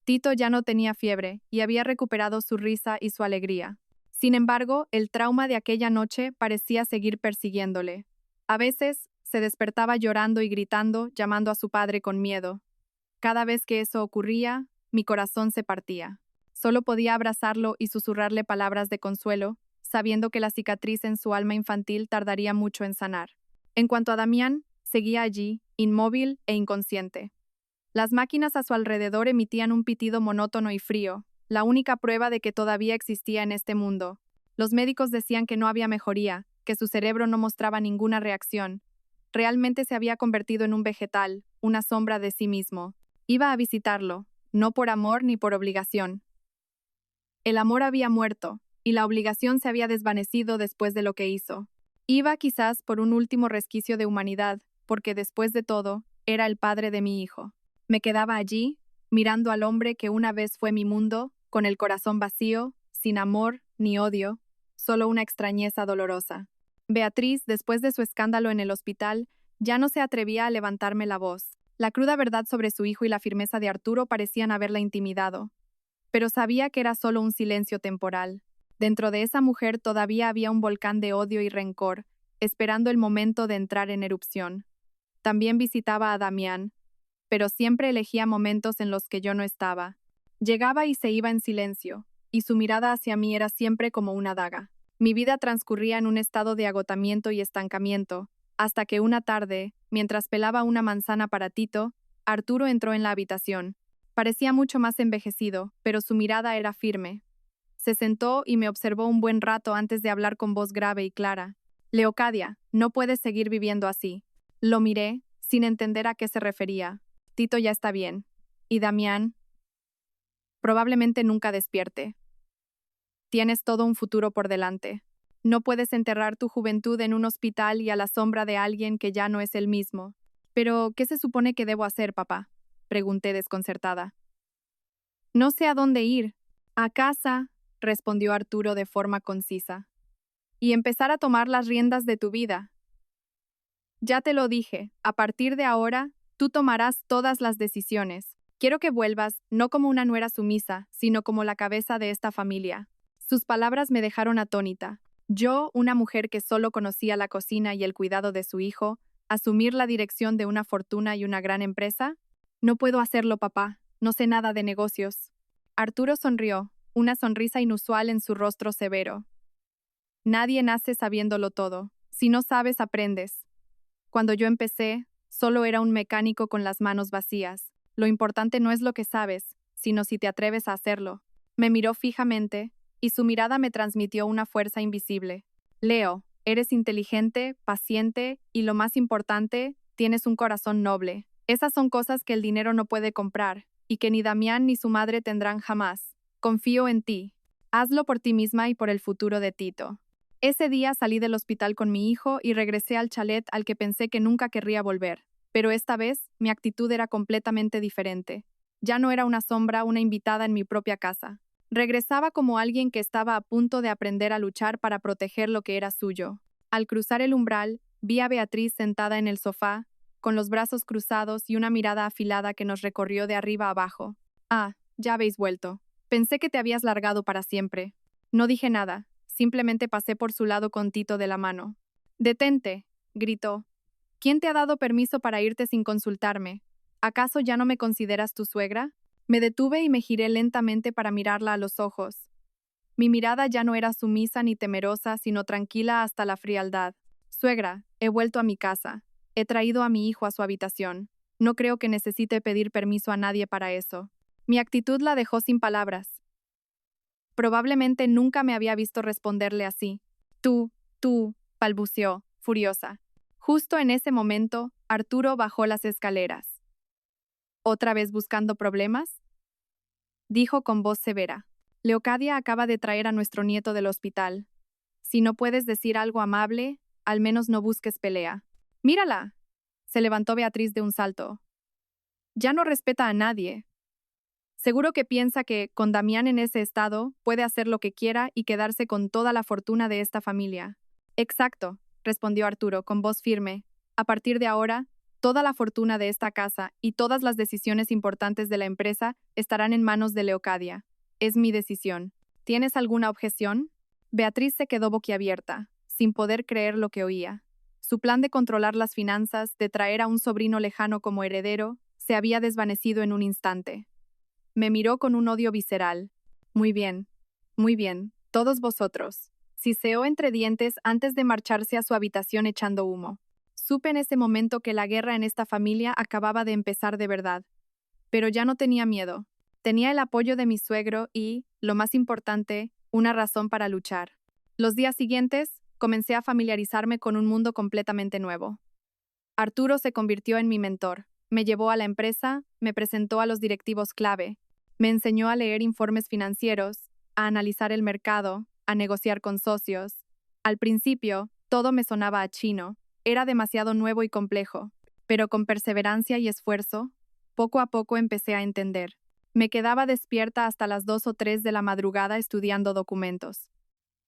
Tito ya no tenía fiebre y había recuperado su risa y su alegría. Sin embargo, el trauma de aquella noche parecía seguir persiguiéndole. A veces, se despertaba llorando y gritando, llamando a su padre con miedo. Cada vez que eso ocurría, mi corazón se partía. Solo podía abrazarlo y susurrarle palabras de consuelo, sabiendo que la cicatriz en su alma infantil tardaría mucho en sanar. En cuanto a Damián, seguía allí, inmóvil e inconsciente. Las máquinas a su alrededor emitían un pitido monótono y frío, la única prueba de que todavía existía en este mundo. Los médicos decían que no había mejoría, que su cerebro no mostraba ninguna reacción. Realmente se había convertido en un vegetal, una sombra de sí mismo. Iba a visitarlo, no por amor ni por obligación. El amor había muerto, y la obligación se había desvanecido después de lo que hizo. Iba quizás por un último resquicio de humanidad, porque después de todo, era el padre de mi hijo. Me quedaba allí, mirando al hombre que una vez fue mi mundo, con el corazón vacío, sin amor ni odio, solo una extrañeza dolorosa. Beatriz, después de su escándalo en el hospital, ya no se atrevía a levantarme la voz. La cruda verdad sobre su hijo y la firmeza de Arturo parecían haberla intimidado. Pero sabía que era solo un silencio temporal. Dentro de esa mujer todavía había un volcán de odio y rencor, esperando el momento de entrar en erupción. También visitaba a Damián, pero siempre elegía momentos en los que yo no estaba. Llegaba y se iba en silencio, y su mirada hacia mí era siempre como una daga. Mi vida transcurría en un estado de agotamiento y estancamiento, hasta que una tarde, mientras pelaba una manzana para Tito, Arturo entró en la habitación. Parecía mucho más envejecido, pero su mirada era firme. Se sentó y me observó un buen rato antes de hablar con voz grave y clara. «Leocadia, no puedes seguir viviendo así». Lo miré, sin entender a qué se refería. «Tito ya está bien. ¿Y Damián?» «Probablemente nunca despierte. Tienes todo un futuro por delante. No puedes enterrar tu juventud en un hospital y a la sombra de alguien que ya no es el mismo». «¿Pero qué se supone que debo hacer, papá?», pregunté desconcertada. «No sé a dónde ir». «A casa», respondió Arturo de forma concisa. «Y empezar a tomar las riendas de tu vida. Ya te lo dije, a partir de ahora, tú tomarás todas las decisiones. Quiero que vuelvas, no como una nuera sumisa, sino como la cabeza de esta familia». Sus palabras me dejaron atónita. Yo, una mujer que solo conocía la cocina y el cuidado de su hijo, ¿asumir la dirección de una fortuna y una gran empresa? «No puedo hacerlo, papá. No sé nada de negocios». Arturo sonrió, una sonrisa inusual en su rostro severo. «Nadie nace sabiéndolo todo. Si no sabes, aprendes. Cuando yo empecé, solo era un mecánico con las manos vacías. Lo importante no es lo que sabes, sino si te atreves a hacerlo». Me miró fijamente, y su mirada me transmitió una fuerza invisible. «Leo, Eres inteligente, paciente y, lo más importante, tienes un corazón noble. Esas son cosas que el dinero no puede comprar y que ni Damián ni su madre tendrán jamás. Confío en ti. Hazlo por ti misma y por el futuro de Tito. Ese día salí del hospital con mi hijo y regresé al chalet al que pensé que nunca querría volver. Pero esta vez, mi actitud era completamente diferente. Ya no era una sombra, una invitada en mi propia casa. Regresaba como alguien que estaba a punto de aprender a luchar para proteger lo que era suyo. Al cruzar el umbral, vi a Beatriz sentada en el sofá, con los brazos cruzados y una mirada afilada que nos recorrió de arriba a abajo. Ah, ya habéis vuelto. Pensé que te habías largado para siempre. No dije nada, simplemente pasé por su lado con Tito de la mano. «Detente», gritó. «¿Quién te ha dado permiso para irte sin consultarme? ¿Acaso ya no me consideras tu suegra?» Me detuve y me giré lentamente para mirarla a los ojos. Mi mirada ya no era sumisa ni temerosa, sino tranquila hasta la frialdad. «Suegra, he vuelto a mi casa. He traído a mi hijo a su habitación. No creo que necesite pedir permiso a nadie para eso». Mi actitud la dejó sin palabras. Probablemente nunca me había visto responderle así. Tú, balbuceó, furiosa. Justo en ese momento, Arturo bajó las escaleras. ¿Otra vez buscando problemas?, dijo con voz severa. «Leocadia acaba de traer a nuestro nieto del hospital. Si no puedes decir algo amable, al menos no busques pelea». «¡Mírala!», se levantó Beatriz de un salto. «Ya no respeta a nadie. Seguro que piensa que, con Damián en ese estado, puede hacer lo que quiera y quedarse con toda la fortuna de esta familia». «Exacto», respondió Arturo con voz firme. «A partir de ahora, toda la fortuna de esta casa y todas las decisiones importantes de la empresa estarán en manos de Leocadia. Es mi decisión. ¿Tienes alguna objeción?». Beatriz se quedó boquiabierta, sin poder creer lo que oía. Su plan de controlar las finanzas, de traer a un sobrino lejano como heredero, se había desvanecido en un instante. Me miró con un odio visceral. Muy bien, todos vosotros», siseó entre dientes antes de marcharse a su habitación echando humo. Supe en ese momento que la guerra en esta familia acababa de empezar de verdad. Pero ya no tenía miedo. Tenía el apoyo de mi suegro y, lo más importante, una razón para luchar. Los días siguientes, comencé a familiarizarme con un mundo completamente nuevo. Arturo se convirtió en mi mentor. Me llevó a la empresa, me presentó a los directivos clave, me enseñó a leer informes financieros, a analizar el mercado, a negociar con socios. Al principio, todo me sonaba a chino, era demasiado nuevo y complejo, pero con perseverancia y esfuerzo, poco a poco empecé a entender. Me quedaba despierta hasta las 2 o 3 de la madrugada estudiando documentos.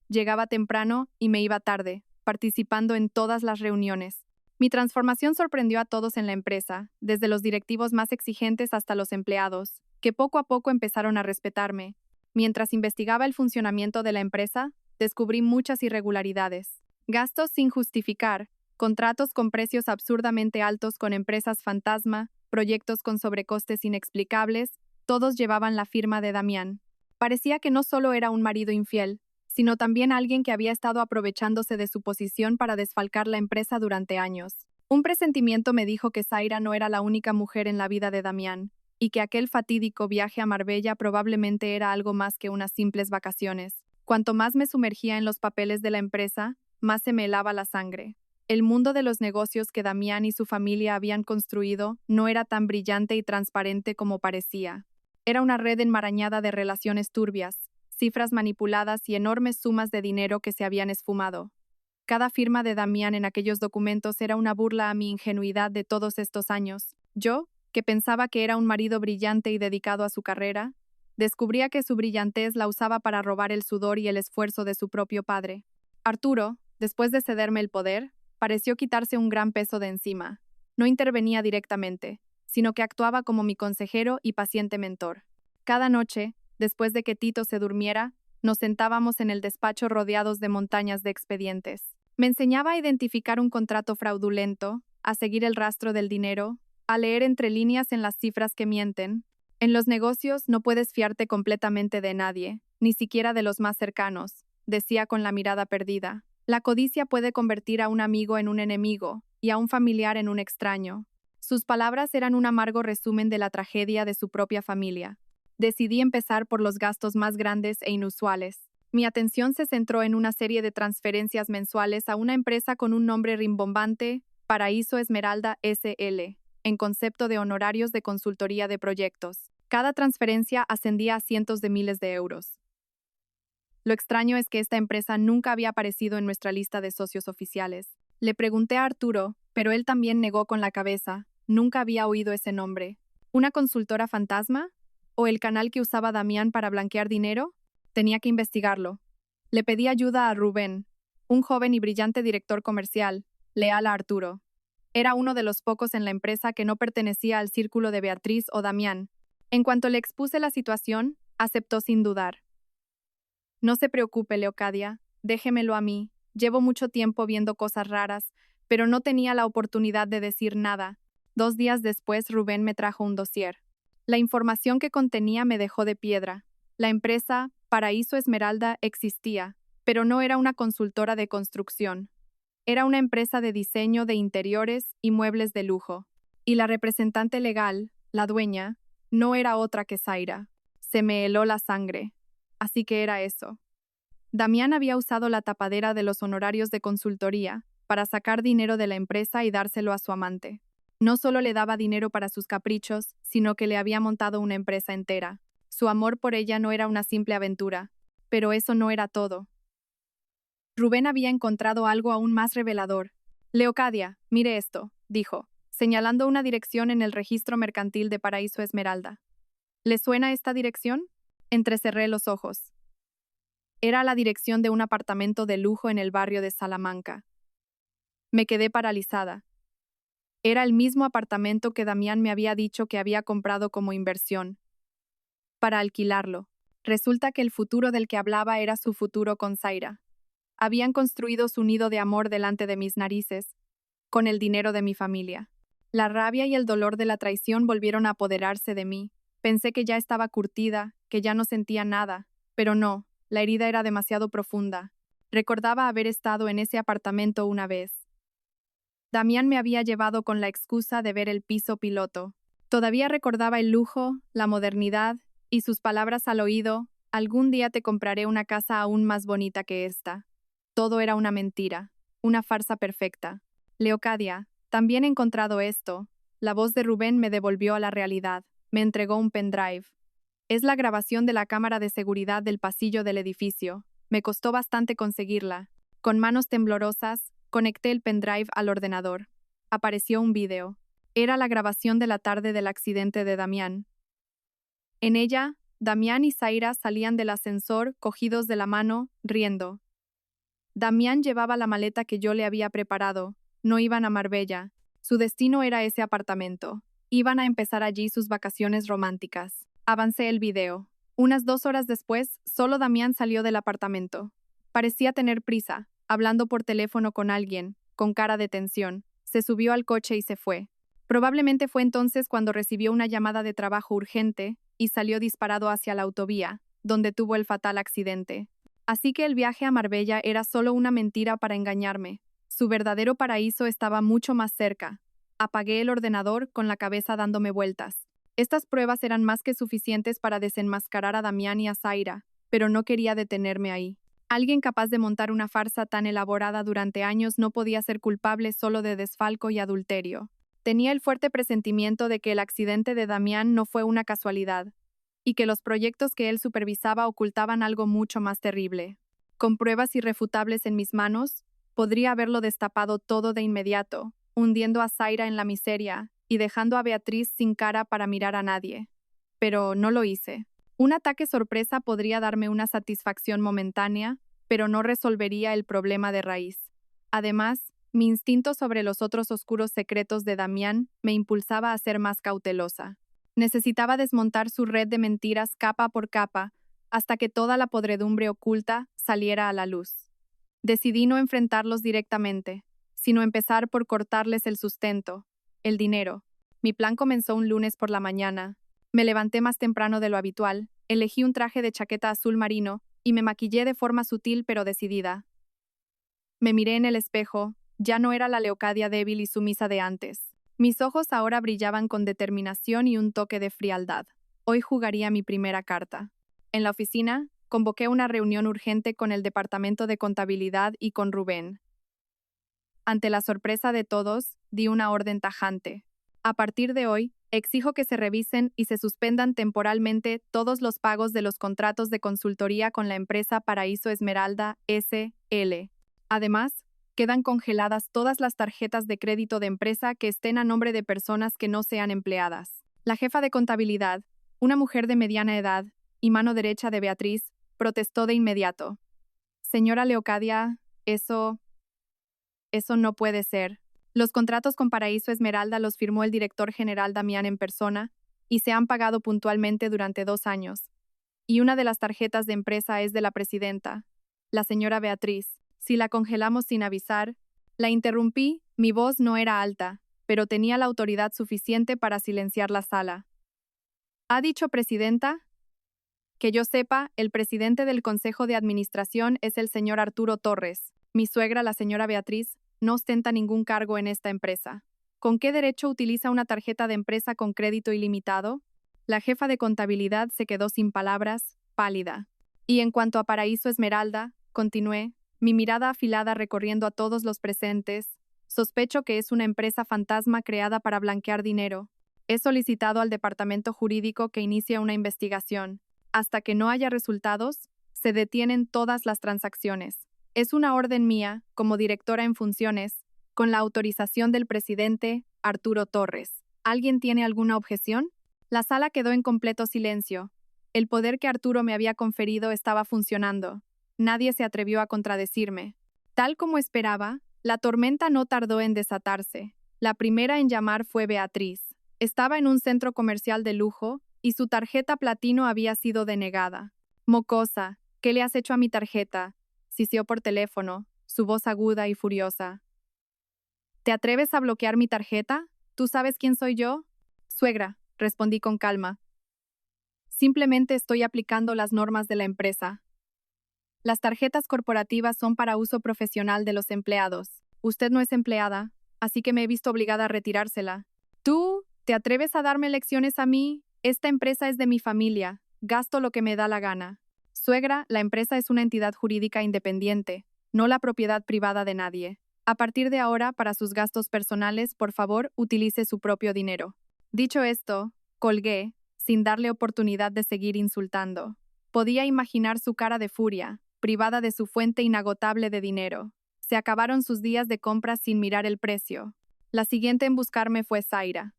Llegaba temprano y me iba tarde, participando en todas las reuniones. Mi transformación sorprendió a todos en la empresa, desde los directivos más exigentes hasta los empleados, que poco a poco empezaron a respetarme. Mientras investigaba el funcionamiento de la empresa, descubrí muchas irregularidades. Gastos sin justificar, contratos con precios absurdamente altos con empresas fantasma, proyectos con sobrecostes inexplicables, todos llevaban la firma de Damián. Parecía que no solo era un marido infiel, sino también alguien que había estado aprovechándose de su posición para desfalcar la empresa durante años. Un presentimiento me dijo que Zaira no era la única mujer en la vida de Damián, y que aquel fatídico viaje a Marbella probablemente era algo más que unas simples vacaciones. Cuanto más me sumergía en los papeles de la empresa, más se me helaba la sangre. El mundo de los negocios que Damián y su familia habían construido no era tan brillante y transparente como parecía. Era una red enmarañada de relaciones turbias, cifras manipuladas y enormes sumas de dinero que se habían esfumado. Cada firma de Damián en aquellos documentos era una burla a mi ingenuidad de todos estos años. Yo, que pensaba que era un marido brillante y dedicado a su carrera, descubría que su brillantez la usaba para robar el sudor y el esfuerzo de su propio padre. Arturo, después de cederme el poder, pareció quitarse un gran peso de encima. No intervenía directamente, sino que actuaba como mi consejero y paciente mentor. Cada noche, después de que Tito se durmiera, nos sentábamos en el despacho rodeados de montañas de expedientes. Me enseñaba a identificar un contrato fraudulento, a seguir el rastro del dinero, a leer entre líneas en las cifras que mienten. En los negocios no puedes fiarte completamente de nadie, ni siquiera de los más cercanos, decía con la mirada perdida. La codicia puede convertir a un amigo en un enemigo y a un familiar en un extraño. Sus palabras eran un amargo resumen de la tragedia de su propia familia. Decidí empezar por los gastos más grandes e inusuales. Mi atención se centró en una serie de transferencias mensuales a una empresa con un nombre rimbombante, Paraíso Esmeralda SL, en concepto de honorarios de consultoría de proyectos. Cada transferencia ascendía a cientos de miles de euros. Lo extraño es que esta empresa nunca había aparecido en nuestra lista de socios oficiales. Le pregunté a Arturo, pero él también negó con la cabeza. Nunca había oído ese nombre. ¿Una consultora fantasma? ¿O el canal que usaba Damián para blanquear dinero? Tenía que investigarlo. Le pedí ayuda a Rubén, un joven y brillante director comercial, leal a Arturo. Era uno de los pocos en la empresa que no pertenecía al círculo de Beatriz o Damián. En cuanto le expuse la situación, aceptó sin dudar. No se preocupe, Leocadia, déjemelo a mí. Llevo mucho tiempo viendo cosas raras, pero no tenía la oportunidad de decir nada. 2 días después, Rubén me trajo un dossier. La información que contenía me dejó de piedra. La empresa Paraíso Esmeralda existía, pero no era una consultora de construcción. Era una empresa de diseño de interiores y muebles de lujo. Y la representante legal, la dueña, no era otra que Zaira. Se me heló la sangre. Así que era eso. Damián había usado la tapadera de los honorarios de consultoría para sacar dinero de la empresa y dárselo a su amante. No solo le daba dinero para sus caprichos, sino que le había montado una empresa entera. Su amor por ella no era una simple aventura, pero eso no era todo. Rubén había encontrado algo aún más revelador. Leocadia, mire esto, dijo, señalando una dirección en el registro mercantil de Paraíso Esmeralda. ¿Le suena esta dirección? Entrecerré los ojos. Era la dirección de un apartamento de lujo en el barrio de Salamanca. Me quedé paralizada. Era el mismo apartamento que Damián me había dicho que había comprado como inversión, para alquilarlo. Resulta que el futuro del que hablaba era su futuro con Zaira. Habían construido su nido de amor delante de mis narices, con el dinero de mi familia. La rabia y el dolor de la traición volvieron a apoderarse de mí. Pensé que ya estaba curtida, que ya no sentía nada, pero no, la herida era demasiado profunda. Recordaba haber estado en ese apartamento una vez. Damián me había llevado con la excusa de ver el piso piloto. Todavía recordaba el lujo, la modernidad y sus palabras al oído: algún día te compraré una casa aún más bonita que esta. Todo era una mentira, una farsa perfecta. Leocadia, también he encontrado esto. La voz de Rubén me devolvió a la realidad. Me entregó un pendrive. Es la grabación de la cámara de seguridad del pasillo del edificio. Me costó bastante conseguirla. Con manos temblorosas, conecté el pendrive al ordenador. Apareció un vídeo. Era la grabación de la tarde del accidente de Damián. En ella, Damián y Zaira salían del ascensor, cogidos de la mano, riendo. Damián llevaba la maleta que yo le había preparado. No iban a Marbella. Su destino era ese apartamento. Iban a empezar allí sus vacaciones románticas. Avancé el video. Unas 2 horas después, solo Damián salió del apartamento. Parecía tener prisa, hablando por teléfono con alguien, con cara de tensión. Se subió al coche y se fue. Probablemente fue entonces cuando recibió una llamada de trabajo urgente y salió disparado hacia la autovía, donde tuvo el fatal accidente. Así que el viaje a Marbella era solo una mentira para engañarme. Su verdadero paraíso estaba mucho más cerca. Apagué el ordenador con la cabeza dándome vueltas. Estas pruebas eran más que suficientes para desenmascarar a Damián y a Zaira, pero no quería detenerme ahí. Alguien capaz de montar una farsa tan elaborada durante años no podía ser culpable solo de desfalco y adulterio. Tenía el fuerte presentimiento de que el accidente de Damián no fue una casualidad, y que los proyectos que él supervisaba ocultaban algo mucho más terrible. Con pruebas irrefutables en mis manos, podría haberlo destapado todo de inmediato, hundiendo a Zaira en la miseria y dejando a Beatriz sin cara para mirar a nadie. Pero no lo hice. Un ataque sorpresa podría darme una satisfacción momentánea, pero no resolvería el problema de raíz. Además, mi instinto sobre los otros oscuros secretos de Damián me impulsaba a ser más cautelosa. Necesitaba desmontar su red de mentiras capa por capa, hasta que toda la podredumbre oculta saliera a la luz. Decidí no enfrentarlos directamente, sino empezar por cortarles el sustento, el dinero. Mi plan comenzó un lunes por la mañana. Me levanté más temprano de lo habitual, elegí un traje de chaqueta azul marino y me maquillé de forma sutil pero decidida. Me miré en el espejo. Ya no era la Leocadia débil y sumisa de antes. Mis ojos ahora brillaban con determinación y un toque de frialdad. Hoy jugaría mi primera carta. En la oficina, convoqué una reunión urgente con el Departamento de Contabilidad y con Rubén. Ante la sorpresa de todos, di una orden tajante. A partir de hoy, exijo que se revisen y se suspendan temporalmente todos los pagos de los contratos de consultoría con la empresa Paraíso Esmeralda S.L. Además, quedan congeladas todas las tarjetas de crédito de empresa que estén a nombre de personas que no sean empleadas. La jefa de contabilidad, una mujer de mediana edad y mano derecha de Beatriz, protestó de inmediato. Señora Leocadia, eso no puede ser. Los contratos con Paraíso Esmeralda los firmó el director general Damián en persona y se han pagado puntualmente durante 2 años. Y una de las tarjetas de empresa es de la presidenta, la señora Beatriz. Si la congelamos sin avisar, la interrumpí, mi voz no era alta, pero tenía la autoridad suficiente para silenciar la sala. ¿Ha dicho presidenta? Que yo sepa, el presidente del Consejo de Administración es el señor Arturo Torres. Mi suegra, la señora Beatriz, no ostenta ningún cargo en esta empresa. ¿Con qué derecho utiliza una tarjeta de empresa con crédito ilimitado? La jefa de contabilidad se quedó sin palabras, pálida. Y en cuanto a Paraíso Esmeralda, continué, mi mirada afilada recorriendo a todos los presentes, sospecho que es una empresa fantasma creada para blanquear dinero. He solicitado al departamento jurídico que inicie una investigación. Hasta que no haya resultados, se detienen todas las transacciones. Es una orden mía, como directora en funciones, con la autorización del presidente, Arturo Torres. ¿Alguien tiene alguna objeción? La sala quedó en completo silencio. El poder que Arturo me había conferido estaba funcionando. Nadie se atrevió a contradecirme. Tal como esperaba, la tormenta no tardó en desatarse. La primera en llamar fue Beatriz. Estaba en un centro comercial de lujo y su tarjeta platino había sido denegada. Mocosa, ¿qué le has hecho a mi tarjeta? Sisió por teléfono, su voz aguda y furiosa. ¿Te atreves a bloquear mi tarjeta? ¿Tú sabes quién soy yo? Suegra, respondí con calma. Simplemente estoy aplicando las normas de la empresa. Las tarjetas corporativas son para uso profesional de los empleados. Usted no es empleada, así que me he visto obligada a retirársela. ¿Tú te atreves a darme lecciones a mí? Esta empresa es de mi familia. Gasto lo que me da la gana. Suegra, la empresa es una entidad jurídica independiente, no la propiedad privada de nadie. A partir de ahora, para sus gastos personales, por favor, utilice su propio dinero. Dicho esto, colgué, sin darle oportunidad de seguir insultando. Podía imaginar su cara de furia, privada de su fuente inagotable de dinero. Se acabaron sus días de compras sin mirar el precio. La siguiente en buscarme fue Zaira.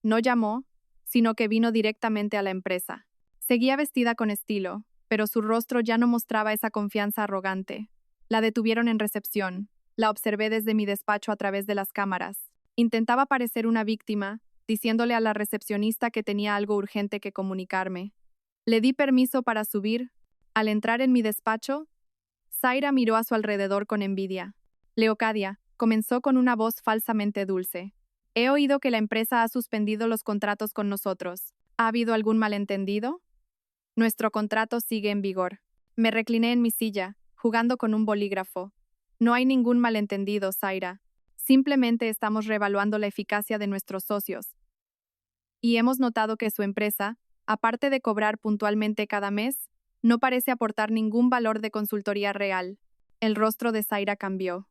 No llamó, sino que vino directamente a la empresa. Seguía vestida con estilo, pero su rostro ya no mostraba esa confianza arrogante. La detuvieron en recepción. La observé desde mi despacho a través de las cámaras. Intentaba parecer una víctima, diciéndole a la recepcionista que tenía algo urgente que comunicarme. Le di permiso para subir. Al entrar en mi despacho, Zaira miró a su alrededor con envidia. Leocadia, comenzó con una voz falsamente dulce. He oído que la empresa ha suspendido los contratos con nosotros. ¿Ha habido algún malentendido? Nuestro contrato sigue en vigor. Me recliné en mi silla, jugando con un bolígrafo. No hay ningún malentendido, Zaira. Simplemente estamos reevaluando la eficacia de nuestros socios. Y hemos notado que su empresa, aparte de cobrar puntualmente cada mes, no parece aportar ningún valor de consultoría real. El rostro de Zaira cambió.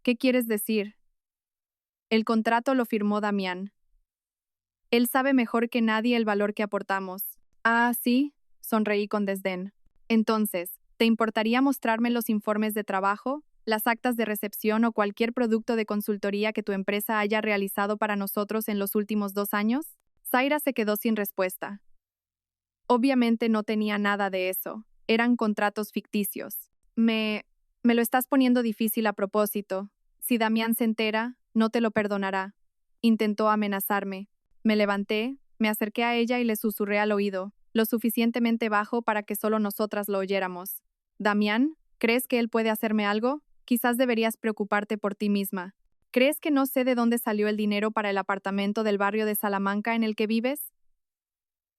¿Qué quieres decir? El contrato lo firmó Damián. Él sabe mejor que nadie el valor que aportamos. Ah, sí, sonreí con desdén. Entonces, ¿te importaría mostrarme los informes de trabajo, las actas de recepción o cualquier producto de consultoría que tu empresa haya realizado para nosotros en los últimos 2 años? Zaira se quedó sin respuesta. Obviamente no tenía nada de eso. Eran contratos ficticios. Me lo estás poniendo difícil a propósito. Si Damián se entera, no te lo perdonará. Intentó amenazarme. Me levanté, me acerqué a ella y le susurré al oído, lo suficientemente bajo para que solo nosotras lo oyéramos. Damián, ¿crees que él puede hacerme algo? Quizás deberías preocuparte por ti misma. ¿Crees que no sé de dónde salió el dinero para el apartamento del barrio de Salamanca en el que vives?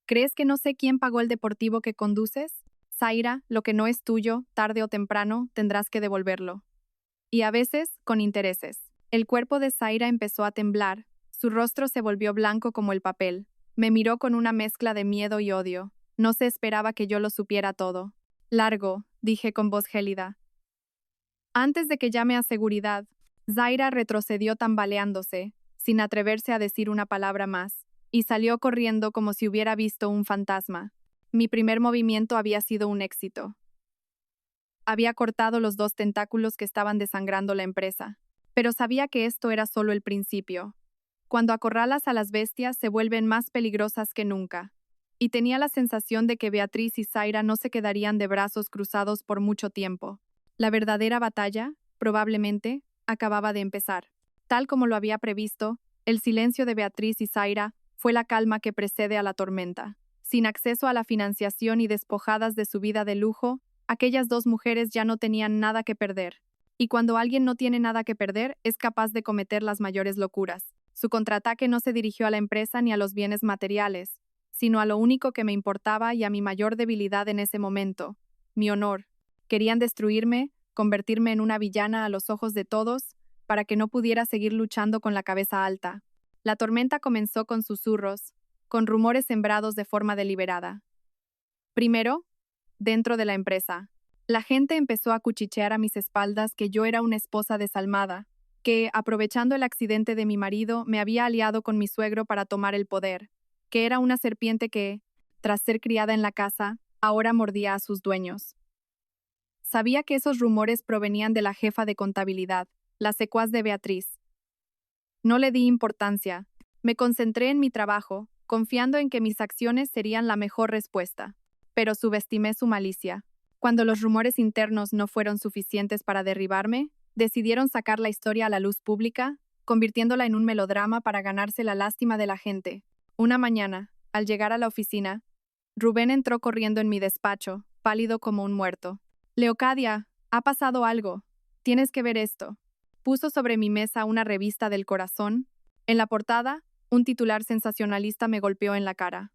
¿Crees que no sé quién pagó el deportivo que conduces? Zaira, lo que no es tuyo, tarde o temprano, tendrás que devolverlo. Y a veces, con intereses. El cuerpo de Zaira empezó a temblar. Su rostro se volvió blanco como el papel. Me miró con una mezcla de miedo y odio. No se esperaba que yo lo supiera todo. Largo, dije con voz gélida. Antes de que llame a seguridad, Zaira retrocedió tambaleándose, sin atreverse a decir una palabra más, y salió corriendo como si hubiera visto un fantasma. Mi primer movimiento había sido un éxito. Había cortado los 2 tentáculos que estaban desangrando la empresa, pero sabía que esto era solo el principio. Cuando acorralas a las bestias se vuelven más peligrosas que nunca, y tenía la sensación de que Beatriz y Zaira no se quedarían de brazos cruzados por mucho tiempo. La verdadera batalla, probablemente, acababa de empezar. Tal como lo había previsto, el silencio de Beatriz y Zaira fue la calma que precede a la tormenta. Sin acceso a la financiación y despojadas de su vida de lujo, aquellas 2 mujeres ya no tenían nada que perder. Y cuando alguien no tiene nada que perder, es capaz de cometer las mayores locuras. Su contraataque no se dirigió a la empresa ni a los bienes materiales, sino a lo único que me importaba y a mi mayor debilidad en ese momento, mi honor. Querían destruirme, convertirme en una villana a los ojos de todos, para que no pudiera seguir luchando con la cabeza alta. La tormenta comenzó con susurros, con rumores sembrados de forma deliberada. Primero, dentro de la empresa, la gente empezó a cuchichear a mis espaldas que yo era una esposa desalmada, que, aprovechando el accidente de mi marido, me había aliado con mi suegro para tomar el poder, que era una serpiente que, tras ser criada en la casa, ahora mordía a sus dueños. Sabía que esos rumores provenían de la jefa de contabilidad, la secuaz de Beatriz. No le di importancia. Me concentré en mi trabajo, confiando en que mis acciones serían la mejor respuesta. Pero subestimé su malicia. Cuando los rumores internos no fueron suficientes para derribarme, decidieron sacar la historia a la luz pública, convirtiéndola en un melodrama para ganarse la lástima de la gente. Una mañana, al llegar a la oficina, Rubén entró corriendo en mi despacho, pálido como un muerto. Leocadia, ha pasado algo. Tienes que ver esto. Puso sobre mi mesa una revista del Corazón. En la portada, un titular sensacionalista me golpeó en la cara.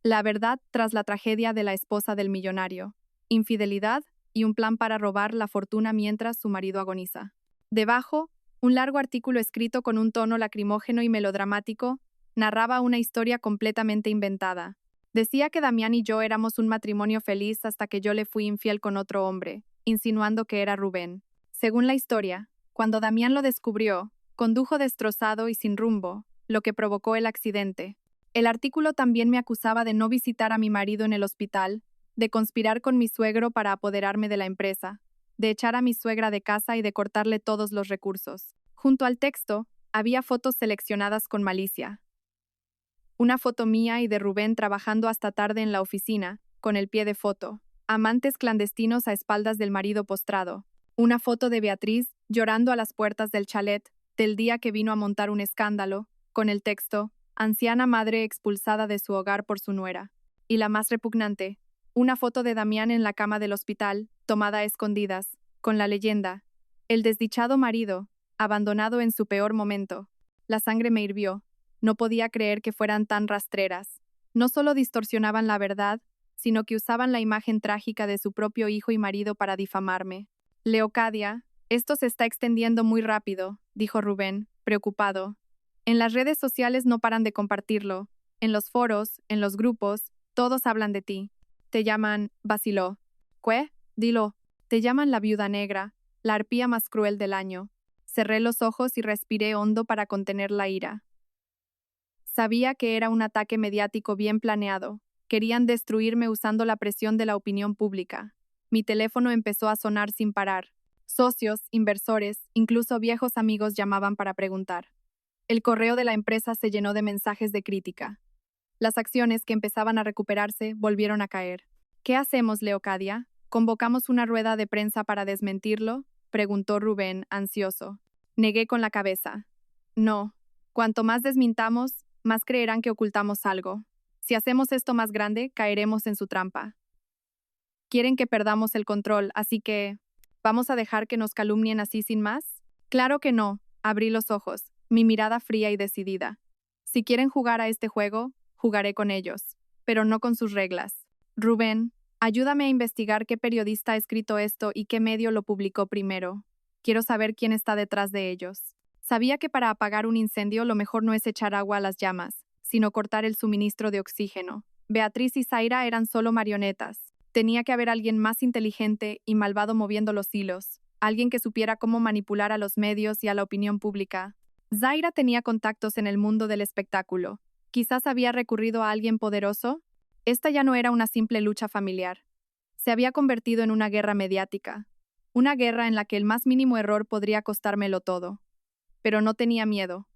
La verdad tras la tragedia de la esposa del millonario. Infidelidad y un plan para robar la fortuna mientras su marido agoniza. Debajo, un largo artículo escrito con un tono lacrimógeno y melodramático narraba una historia completamente inventada. Decía que Damián y yo éramos un matrimonio feliz hasta que yo le fui infiel con otro hombre, insinuando que era Rubén. Según la historia, cuando Damián lo descubrió, condujo destrozado y sin rumbo, lo que provocó el accidente. El artículo también me acusaba de no visitar a mi marido en el hospital, de conspirar con mi suegro para apoderarme de la empresa, de echar a mi suegra de casa y de cortarle todos los recursos. Junto al texto, había fotos seleccionadas con malicia. Una foto mía y de Rubén trabajando hasta tarde en la oficina, con el pie de foto. Amantes clandestinos a espaldas del marido postrado. Una foto de Beatriz llorando a las puertas del chalet, del día que vino a montar un escándalo, con el texto, anciana madre expulsada de su hogar por su nuera. Y la más repugnante, una foto de Damián en la cama del hospital, tomada a escondidas, con la leyenda, el desdichado marido, abandonado en su peor momento. La sangre me hirvió. No podía creer que fueran tan rastreras. No solo distorsionaban la verdad, sino que usaban la imagen trágica de su propio hijo y marido para difamarme. Leocadia, esto se está extendiendo muy rápido, dijo Rubén, preocupado. En las redes sociales no paran de compartirlo. En los foros, en los grupos, todos hablan de ti. Te llaman, vaciló. ¿Qué? Dilo. Te llaman la viuda negra, la arpía más cruel del año. Cerré los ojos y respiré hondo para contener la ira. Sabía que era un ataque mediático bien planeado. Querían destruirme usando la presión de la opinión pública. Mi teléfono empezó a sonar sin parar. Socios, inversores, incluso viejos amigos llamaban para preguntar. El correo de la empresa se llenó de mensajes de crítica. Las acciones que empezaban a recuperarse volvieron a caer. ¿Qué hacemos, Leocadia? ¿Convocamos una rueda de prensa para desmentirlo? Preguntó Rubén, ansioso. Negué con la cabeza. No. Cuanto más desmintamos, más creerán que ocultamos algo. Si hacemos esto más grande, caeremos en su trampa. Quieren que perdamos el control, así que... ¿vamos a dejar que nos calumnien así sin más? Claro que no. Abrí los ojos, mi mirada fría y decidida. Si quieren jugar a este juego, jugaré con ellos, pero no con sus reglas. Rubén, ayúdame a investigar qué periodista ha escrito esto y qué medio lo publicó primero. Quiero saber quién está detrás de ellos. Sabía que para apagar un incendio lo mejor no es echar agua a las llamas, sino cortar el suministro de oxígeno. Beatriz y Zaira eran solo marionetas, Tenía que haber alguien más inteligente y malvado moviendo los hilos, alguien que supiera cómo manipular a los medios y a la opinión pública. Zaira tenía contactos en el mundo del espectáculo. Quizás había recurrido a alguien poderoso. Esta ya no era una simple lucha familiar. Se había convertido en una guerra mediática. Una guerra en la que el más mínimo error podría costármelo todo. Pero no tenía miedo.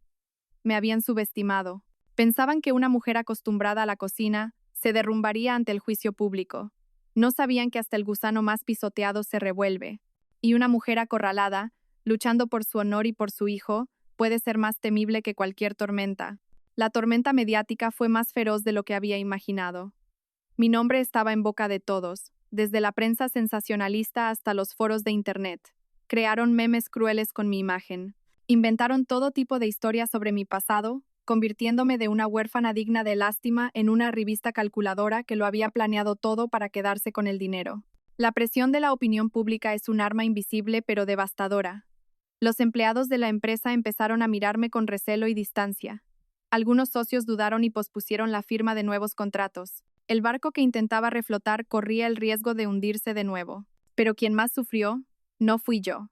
Me habían subestimado. Pensaban que una mujer acostumbrada a la cocina se derrumbaría ante el juicio público. No sabían que hasta el gusano más pisoteado se revuelve. Y una mujer acorralada, luchando por su honor y por su hijo, puede ser más temible que cualquier tormenta. La tormenta mediática fue más feroz de lo que había imaginado. Mi nombre estaba en boca de todos, desde la prensa sensacionalista hasta los foros de Internet. Crearon memes crueles con mi imagen. Inventaron todo tipo de historias sobre mi pasado, convirtiéndome de una huérfana digna de lástima en una revista calculadora que lo había planeado todo para quedarse con el dinero. La presión de la opinión pública es un arma invisible pero devastadora. Los empleados de la empresa empezaron a mirarme con recelo y distancia. Algunos socios dudaron y pospusieron la firma de nuevos contratos. El barco que intentaba reflotar corría el riesgo de hundirse de nuevo. Pero quien más sufrió, no fui yo.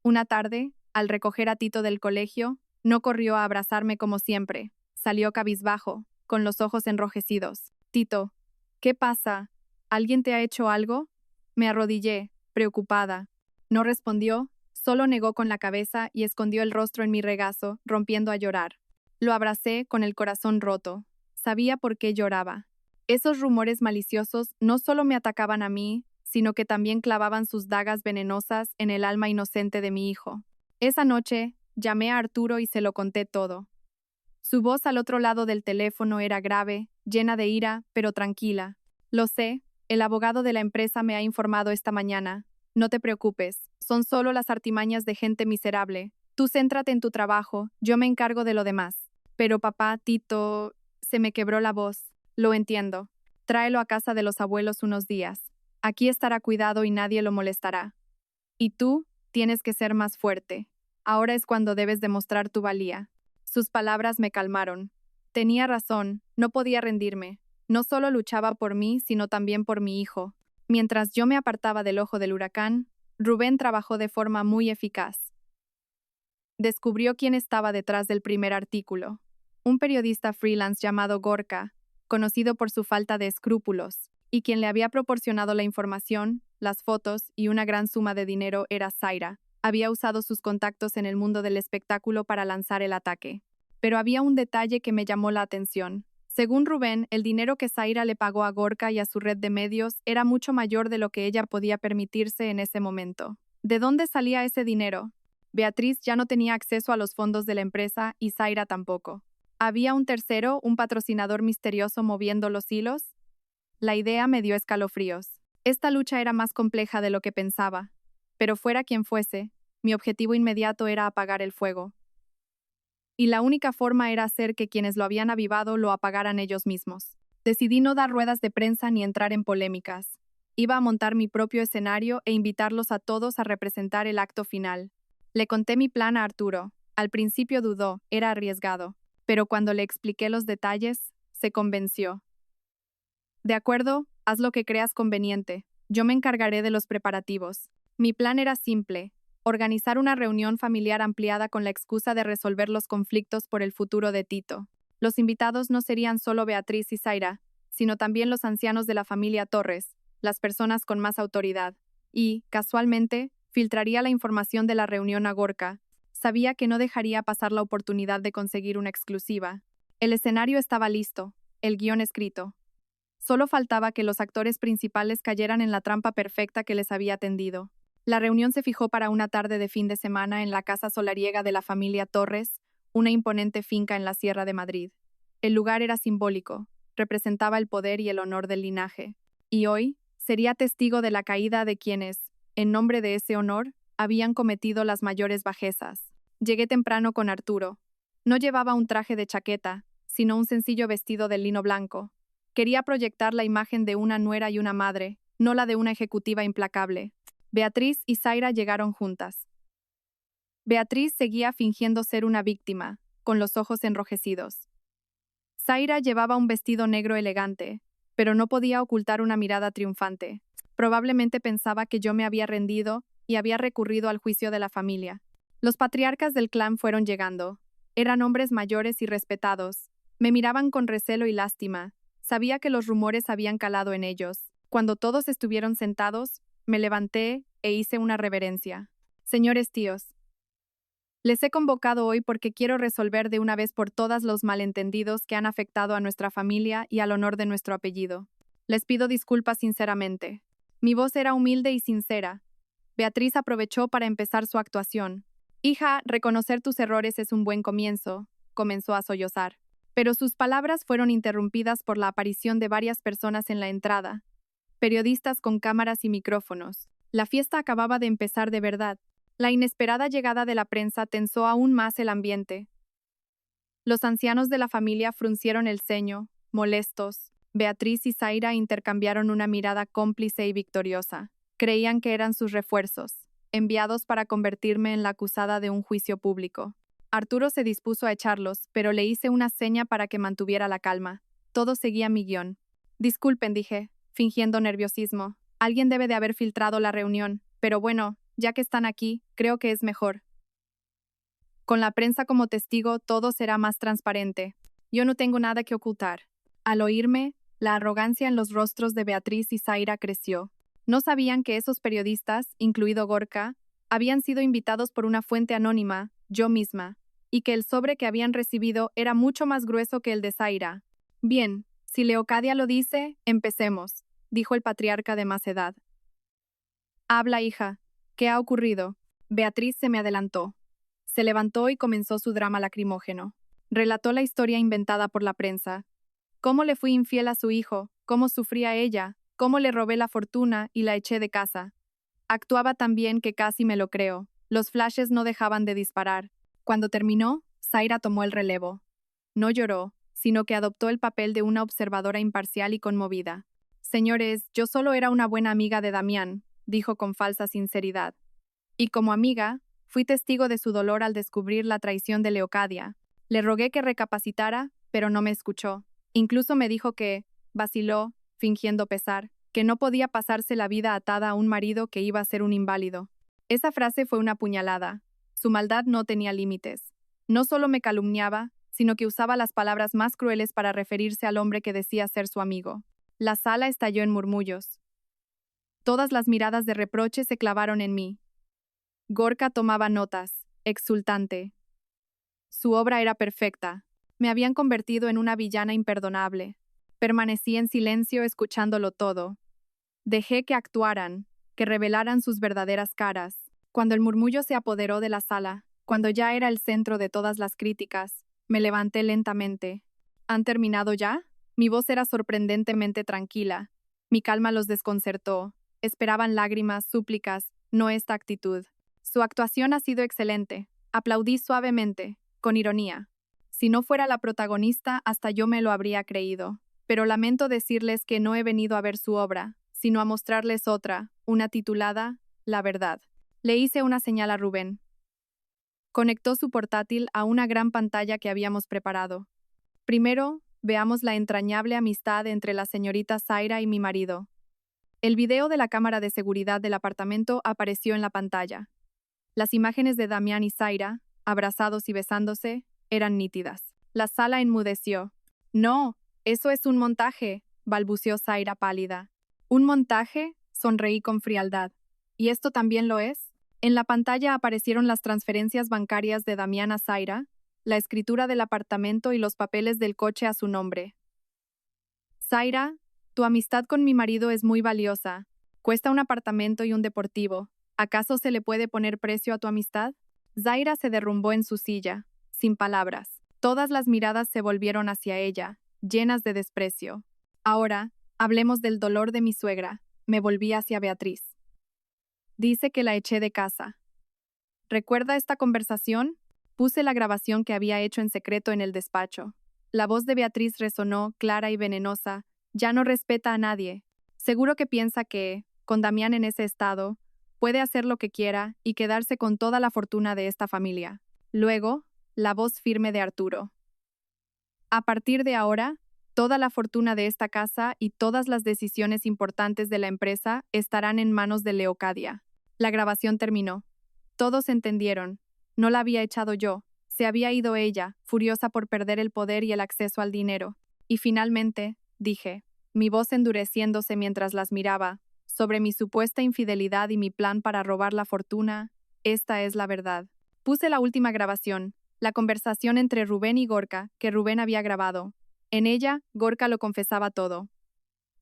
Una tarde, al recoger a Tito del colegio, no corrió a abrazarme como siempre. Salió cabizbajo, con los ojos enrojecidos. Tito, ¿qué pasa? ¿Alguien te ha hecho algo? Me arrodillé, preocupada. No respondió, solo negó con la cabeza y escondió el rostro en mi regazo, rompiendo a llorar. Lo abracé con el corazón roto. Sabía por qué lloraba. Esos rumores maliciosos no solo me atacaban a mí, sino que también clavaban sus dagas venenosas en el alma inocente de mi hijo. Esa noche, llamé a Arturo y se lo conté todo. Su voz al otro lado del teléfono era grave, llena de ira, pero tranquila. Lo sé, el abogado de la empresa me ha informado esta mañana. No te preocupes, son solo las artimañas de gente miserable. Tú céntrate en tu trabajo, yo me encargo de lo demás. Pero papá, Tito, se me quebró la voz. Lo entiendo. Tráelo a casa de los abuelos unos días. Aquí estará cuidado y nadie lo molestará. Y tú, tienes que ser más fuerte. Ahora es cuando debes demostrar tu valía. Sus palabras me calmaron. Tenía razón, no podía rendirme. No solo luchaba por mí, sino también por mi hijo. Mientras yo me apartaba del ojo del huracán, Rubén trabajó de forma muy eficaz. Descubrió quién estaba detrás del primer artículo. Un periodista freelance llamado Gorka, conocido por su falta de escrúpulos, y quien le había proporcionado la información, las fotos y una gran suma de dinero era Zaira. Había usado sus contactos en el mundo del espectáculo para lanzar el ataque. Pero había un detalle que me llamó la atención. Según Rubén, el dinero que Zaira le pagó a Gorka y a su red de medios era mucho mayor de lo que ella podía permitirse en ese momento. ¿De dónde salía ese dinero? Beatriz ya no tenía acceso a los fondos de la empresa y Zaira tampoco. ¿Había un tercero, un patrocinador misterioso moviendo los hilos? La idea me dio escalofríos. Esta lucha era más compleja de lo que pensaba. Pero fuera quien fuese, mi objetivo inmediato era apagar el fuego. Y la única forma era hacer que quienes lo habían avivado lo apagaran ellos mismos. Decidí no dar ruedas de prensa ni entrar en polémicas. Iba a montar mi propio escenario e invitarlos a todos a representar el acto final. Le conté mi plan a Arturo. Al principio dudó, era arriesgado. Pero cuando le expliqué los detalles, se convenció. De acuerdo, haz lo que creas conveniente. Yo me encargaré de los preparativos. Mi plan era simple: organizar una reunión familiar ampliada con la excusa de resolver los conflictos por el futuro de Tito. Los invitados no serían solo Beatriz y Zaira, sino también los ancianos de la familia Torres, las personas con más autoridad. Y, casualmente, filtraría la información de la reunión a Gorka. Sabía que no dejaría pasar la oportunidad de conseguir una exclusiva. El escenario estaba listo, el guión escrito. Solo faltaba que los actores principales cayeran en la trampa perfecta que les había tendido. La reunión se fijó para una tarde de fin de semana en la casa solariega de la familia Torres, una imponente finca en la Sierra de Madrid. El lugar era simbólico, representaba el poder y el honor del linaje. Y hoy, sería testigo de la caída de quienes, en nombre de ese honor, habían cometido las mayores bajezas. Llegué temprano con Arturo. No llevaba un traje de chaqueta, sino un sencillo vestido de lino blanco. Quería proyectar la imagen de una nuera y una madre, no la de una ejecutiva implacable. Beatriz y Zaira llegaron juntas. Beatriz seguía fingiendo ser una víctima, con los ojos enrojecidos. Zaira llevaba un vestido negro elegante, pero no podía ocultar una mirada triunfante. Probablemente pensaba que yo me había rendido y había recurrido al juicio de la familia. Los patriarcas del clan fueron llegando. Eran hombres mayores y respetados. Me miraban con recelo y lástima. Sabía que los rumores habían calado en ellos. Cuando todos estuvieron sentados, me levanté e hice una reverencia. Señores tíos, les he convocado hoy porque quiero resolver de una vez por todas los malentendidos que han afectado a nuestra familia y al honor de nuestro apellido. Les pido disculpas sinceramente. Mi voz era humilde y sincera. Beatriz aprovechó para empezar su actuación. Hija, reconocer tus errores es un buen comienzo, comenzó a sollozar. Pero sus palabras fueron interrumpidas por la aparición de varias personas en la entrada. Periodistas con cámaras y micrófonos. La fiesta acababa de empezar de verdad. La inesperada llegada de la prensa tensó aún más el ambiente. Los ancianos de la familia fruncieron el ceño, molestos. Beatriz y Zaira intercambiaron una mirada cómplice y victoriosa. Creían que eran sus refuerzos, enviados para convertirme en la acusada de un juicio público. Arturo se dispuso a echarlos, pero le hice una seña para que mantuviera la calma. Todo seguía mi guión. Disculpen, dije, fingiendo nerviosismo. Alguien debe de haber filtrado la reunión, pero bueno, ya que están aquí, creo que es mejor. Con la prensa como testigo, todo será más transparente. Yo no tengo nada que ocultar. Al oírme, la arrogancia en los rostros de Beatriz y Zaira creció. No sabían que esos periodistas, incluido Gorka, habían sido invitados por una fuente anónima, yo misma, y que el sobre que habían recibido era mucho más grueso que el de Zaira. Bien, si Leocadia lo dice, empecemos, dijo el patriarca de más edad. Habla, hija. ¿Qué ha ocurrido? Beatriz se me adelantó. Se levantó y comenzó su drama lacrimógeno. Relató la historia inventada por la prensa. Cómo le fui infiel a su hijo, cómo sufría ella, cómo le robé la fortuna y la eché de casa. Actuaba tan bien que casi me lo creo. Los flashes no dejaban de disparar. Cuando terminó, Zaira tomó el relevo. No lloró, sino que adoptó el papel de una observadora imparcial y conmovida. Señores, yo solo era una buena amiga de Damián, dijo con falsa sinceridad. Y como amiga, fui testigo de su dolor al descubrir la traición de Leocadia. Le rogué que recapacitara, pero no me escuchó. Incluso me dijo que, vaciló, fingiendo pesar, que no podía pasarse la vida atada a un marido que iba a ser un inválido. Esa frase fue una puñalada. Su maldad no tenía límites. No solo me calumniaba, sino que usaba las palabras más crueles para referirse al hombre que decía ser su amigo. La sala estalló en murmullos. Todas las miradas de reproche se clavaron en mí. Gorka tomaba notas, exultante. Su obra era perfecta. Me habían convertido en una villana imperdonable. Permanecí en silencio escuchándolo todo. Dejé que actuaran, que revelaran sus verdaderas caras. Cuando el murmullo se apoderó de la sala, cuando ya era el centro de todas las críticas, me levanté lentamente. ¿Han terminado ya? Mi voz era sorprendentemente tranquila. Mi calma los desconcertó. Esperaban lágrimas, súplicas, no esta actitud. Su actuación ha sido excelente. Aplaudí suavemente, con ironía. Si no fuera la protagonista, hasta yo me lo habría creído. Pero lamento decirles que no he venido a ver su obra, sino a mostrarles otra, una titulada La verdad. Le hice una señal a Rubén. Conectó su portátil a una gran pantalla que habíamos preparado. Primero, veamos la entrañable amistad entre la señorita Zaira y mi marido. El video de la cámara de seguridad del apartamento apareció en la pantalla. Las imágenes de Damián y Zaira, abrazados y besándose, eran nítidas. La sala enmudeció. No, eso es un montaje, balbuceó Zaira pálida. ¿Un montaje? Sonreí con frialdad. ¿Y esto también lo es? En la pantalla aparecieron las transferencias bancarias de Damián a Zaira, la escritura del apartamento y los papeles del coche a su nombre. Zaira, tu amistad con mi marido es muy valiosa. Cuesta un apartamento y un deportivo. ¿Acaso se le puede poner precio a tu amistad? Zaira se derrumbó en su silla, sin palabras. Todas las miradas se volvieron hacia ella, llenas de desprecio. Ahora, hablemos del dolor de mi suegra. Me volví hacia Beatriz. Dice que la eché de casa. ¿Recuerda esta conversación? Puse la grabación que había hecho en secreto en el despacho. La voz de Beatriz resonó, clara y venenosa. Ya no respeta a nadie. Seguro que piensa que, con Damián en ese estado, puede hacer lo que quiera y quedarse con toda la fortuna de esta familia. Luego, la voz firme de Arturo. A partir de ahora, Toda la fortuna de esta casa y todas las decisiones importantes de la empresa estarán en manos de Leocadia. La grabación terminó. Todos entendieron. No la había echado yo. Se había ido ella, furiosa por perder el poder y el acceso al dinero. Y finalmente, dije, mi voz endureciéndose mientras las miraba, sobre mi supuesta infidelidad y mi plan para robar la fortuna, esta es la verdad. Puse la última grabación, la conversación entre Rubén y Gorka, que Rubén había grabado. En ella, Gorka lo confesaba todo.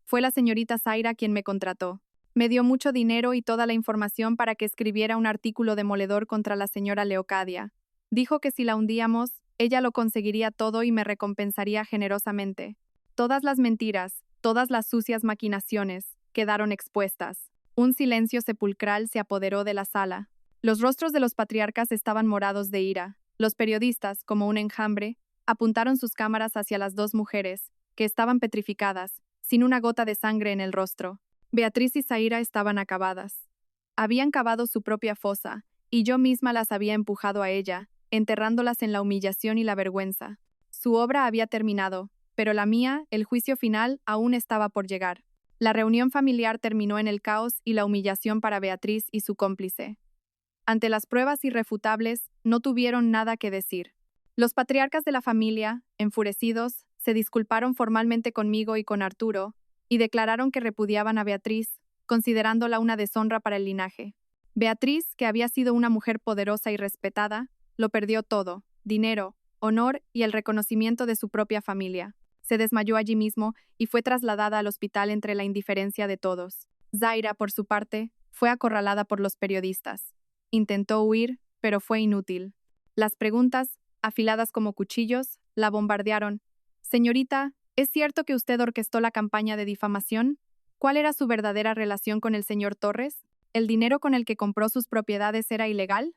Fue la señorita Zaira quien me contrató. Me dio mucho dinero y toda la información para que escribiera un artículo demoledor contra la señora Leocadia. Dijo que si la hundíamos, ella lo conseguiría todo y me recompensaría generosamente. Todas las mentiras, todas las sucias maquinaciones, quedaron expuestas. Un silencio sepulcral se apoderó de la sala. Los rostros de los patriarcas estaban morados de ira. Los periodistas, como un enjambre, apuntaron sus cámaras hacia las dos mujeres, que estaban petrificadas, sin una gota de sangre en el rostro. Beatriz y Zaira estaban acabadas. Habían cavado su propia fosa, y yo misma las había empujado a ella, enterrándolas en la humillación y la vergüenza. Su obra había terminado, pero la mía, el juicio final, aún estaba por llegar. La reunión familiar terminó en el caos y la humillación para Beatriz y su cómplice. Ante las pruebas irrefutables, no tuvieron nada que decir. Los patriarcas de la familia, enfurecidos, se disculparon formalmente conmigo y con Arturo, y declararon que repudiaban a Beatriz, considerándola una deshonra para el linaje. Beatriz, que había sido una mujer poderosa y respetada, lo perdió todo: dinero, honor y el reconocimiento de su propia familia. Se desmayó allí mismo y fue trasladada al hospital entre la indiferencia de todos. Zaira, por su parte, fue acorralada por los periodistas. Intentó huir, pero fue inútil. Las preguntas, afiladas como cuchillos, la bombardearon. Señorita, ¿es cierto que usted orquestó la campaña de difamación? ¿Cuál era su verdadera relación con el señor Torres? ¿El dinero con el que compró sus propiedades era ilegal?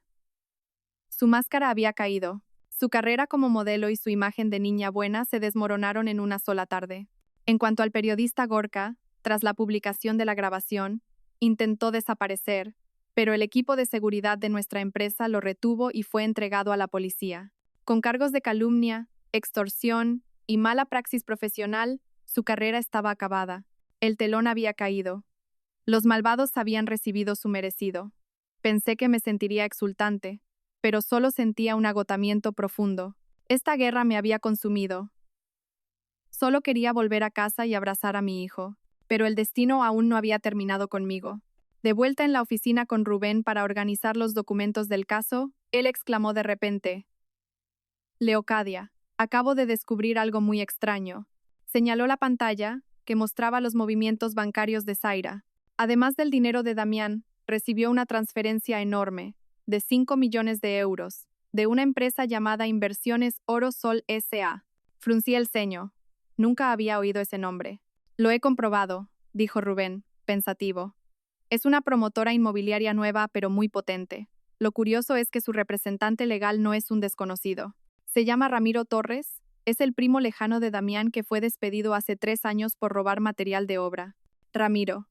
Su máscara había caído. Su carrera como modelo y su imagen de niña buena se desmoronaron en una sola tarde. En cuanto al periodista Gorka, tras la publicación de la grabación, intentó desaparecer, pero el equipo de seguridad de nuestra empresa lo retuvo y fue entregado a la policía. Con cargos de calumnia, extorsión y mala praxis profesional, su carrera estaba acabada. El telón había caído. Los malvados habían recibido su merecido. Pensé que me sentiría exultante, pero solo sentía un agotamiento profundo. Esta guerra me había consumido. Solo quería volver a casa y abrazar a mi hijo, pero el destino aún no había terminado conmigo. De vuelta en la oficina con Rubén para organizar los documentos del caso, él exclamó de repente: Leocadia, acabo de descubrir algo muy extraño. Señaló la pantalla, que mostraba los movimientos bancarios de Zaira. Además del dinero de Damián, recibió una transferencia enorme, de 5 millones de euros, de una empresa llamada Inversiones Oro Sol S.A. Fruncí el ceño. Nunca había oído ese nombre. Lo he comprobado, dijo Rubén, pensativo. Es una promotora inmobiliaria nueva pero muy potente. Lo curioso es que su representante legal no es un desconocido. Se llama Ramiro Torres, es el primo lejano de Damián que fue despedido hace 3 años por robar material de obra. Ramiro.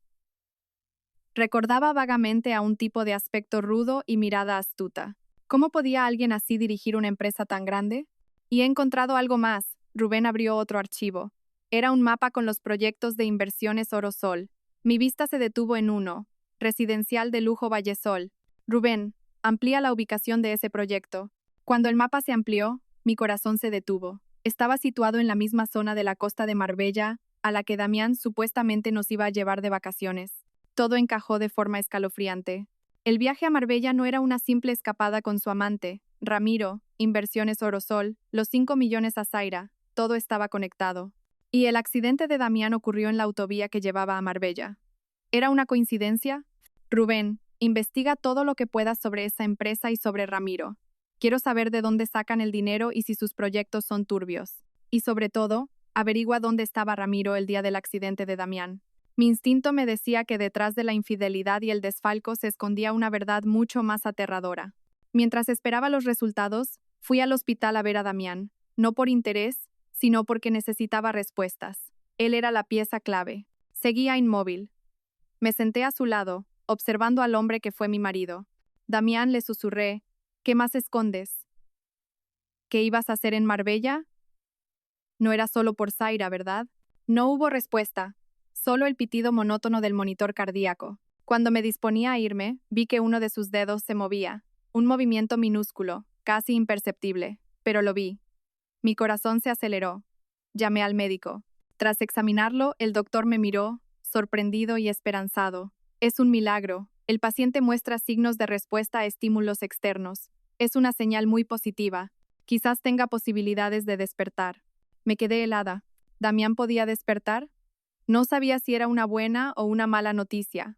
Recordaba vagamente a un tipo de aspecto rudo y mirada astuta. ¿Cómo podía alguien así dirigir una empresa tan grande? Y he encontrado algo más. Rubén abrió otro archivo. Era un mapa con los proyectos de Inversiones Orosol. Mi vista se detuvo en uno, Residencial de Lujo Vallesol. Rubén, amplía la ubicación de ese proyecto. Cuando el mapa se amplió, mi corazón se detuvo. Estaba situado en la misma zona de la costa de Marbella, a la que Damián supuestamente nos iba a llevar de vacaciones. Todo encajó de forma escalofriante. El viaje a Marbella no era una simple escapada con su amante, Ramiro, Inversiones Orosol, los 5 millones a Zaira, todo estaba conectado. Y el accidente de Damián ocurrió en la autovía que llevaba a Marbella. ¿Era una coincidencia? Rubén, investiga todo lo que puedas sobre esa empresa y sobre Ramiro. Quiero saber de dónde sacan el dinero y si sus proyectos son turbios. Y sobre todo, averigua dónde estaba Ramiro el día del accidente de Damián. Mi instinto me decía que detrás de la infidelidad y el desfalco se escondía una verdad mucho más aterradora. Mientras esperaba los resultados, fui al hospital a ver a Damián, no por interés, sino porque necesitaba respuestas. Él era la pieza clave. Seguía inmóvil. Me senté a su lado, observando al hombre que fue mi marido. Damián, le susurré, ¿qué más escondes? ¿Qué ibas a hacer en Marbella? No era solo por Zaira, ¿verdad? No hubo respuesta, solo el pitido monótono del monitor cardíaco. Cuando me disponía a irme, vi que uno de sus dedos se movía, un movimiento minúsculo, casi imperceptible, pero lo vi. Mi corazón se aceleró. Llamé al médico. Tras examinarlo, el doctor me miró, sorprendido y esperanzado. Es un milagro. El paciente muestra signos de respuesta a estímulos externos. Es una señal muy positiva. Quizás tenga posibilidades de despertar. Me quedé helada. ¿Damián podía despertar? No sabía si era una buena o una mala noticia.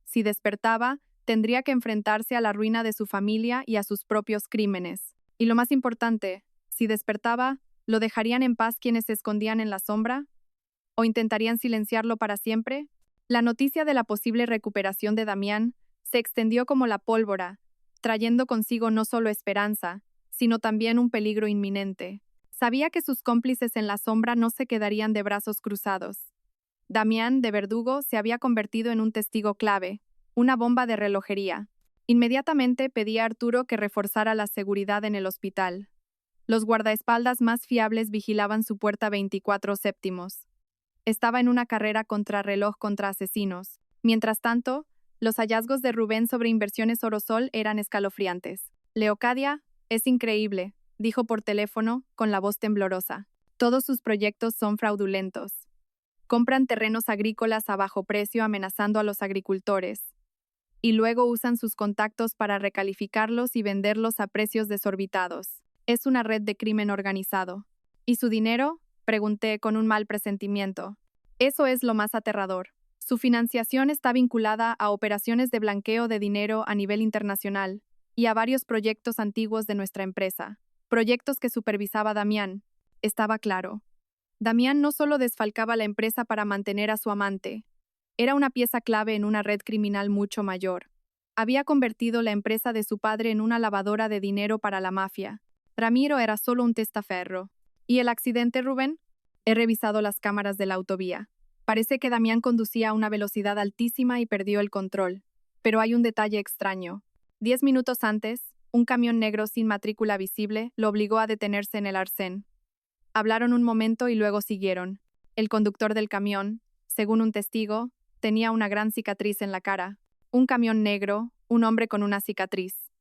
Si despertaba, tendría que enfrentarse a la ruina de su familia y a sus propios crímenes. Y lo más importante, si despertaba, ¿lo dejarían en paz quienes se escondían en la sombra? ¿O intentarían silenciarlo para siempre? La noticia de la posible recuperación de Damián se extendió como la pólvora, trayendo consigo no solo esperanza, sino también un peligro inminente. Sabía que sus cómplices en la sombra no se quedarían de brazos cruzados. Damián, de verdugo, se había convertido en un testigo clave, una bomba de relojería. Inmediatamente pedí a Arturo que reforzara la seguridad en el hospital. Los guardaespaldas más fiables vigilaban su puerta 24/7. Estaba en una carrera contrarreloj contra asesinos. Mientras tanto, los hallazgos de Rubén sobre Inversiones Orosol eran escalofriantes. Leocadia, es increíble, dijo por teléfono, con la voz temblorosa. Todos sus proyectos son fraudulentos. Compran terrenos agrícolas a bajo precio amenazando a los agricultores. Y luego usan sus contactos para recalificarlos y venderlos a precios desorbitados. Es una red de crimen organizado. ¿Y su dinero? Pregunté con un mal presentimiento. Eso es lo más aterrador. Su financiación está vinculada a operaciones de blanqueo de dinero a nivel internacional y a varios proyectos antiguos de nuestra empresa. Proyectos que supervisaba Damián. Estaba claro. Damián no solo desfalcaba la empresa para mantener a su amante, era una pieza clave en una red criminal mucho mayor. Había convertido la empresa de su padre en una lavadora de dinero para la mafia. Ramiro era solo un testaferro. ¿Y el accidente, Rubén? He revisado las cámaras de la autovía. Parece que Damián conducía a una velocidad altísima y perdió el control. Pero hay un detalle extraño. 10 minutos antes, un camión negro sin matrícula visible lo obligó a detenerse en el arcén. Hablaron un momento y luego siguieron. El conductor del camión, según un testigo, tenía una gran cicatriz en la cara. Un camión negro, un hombre con una cicatriz.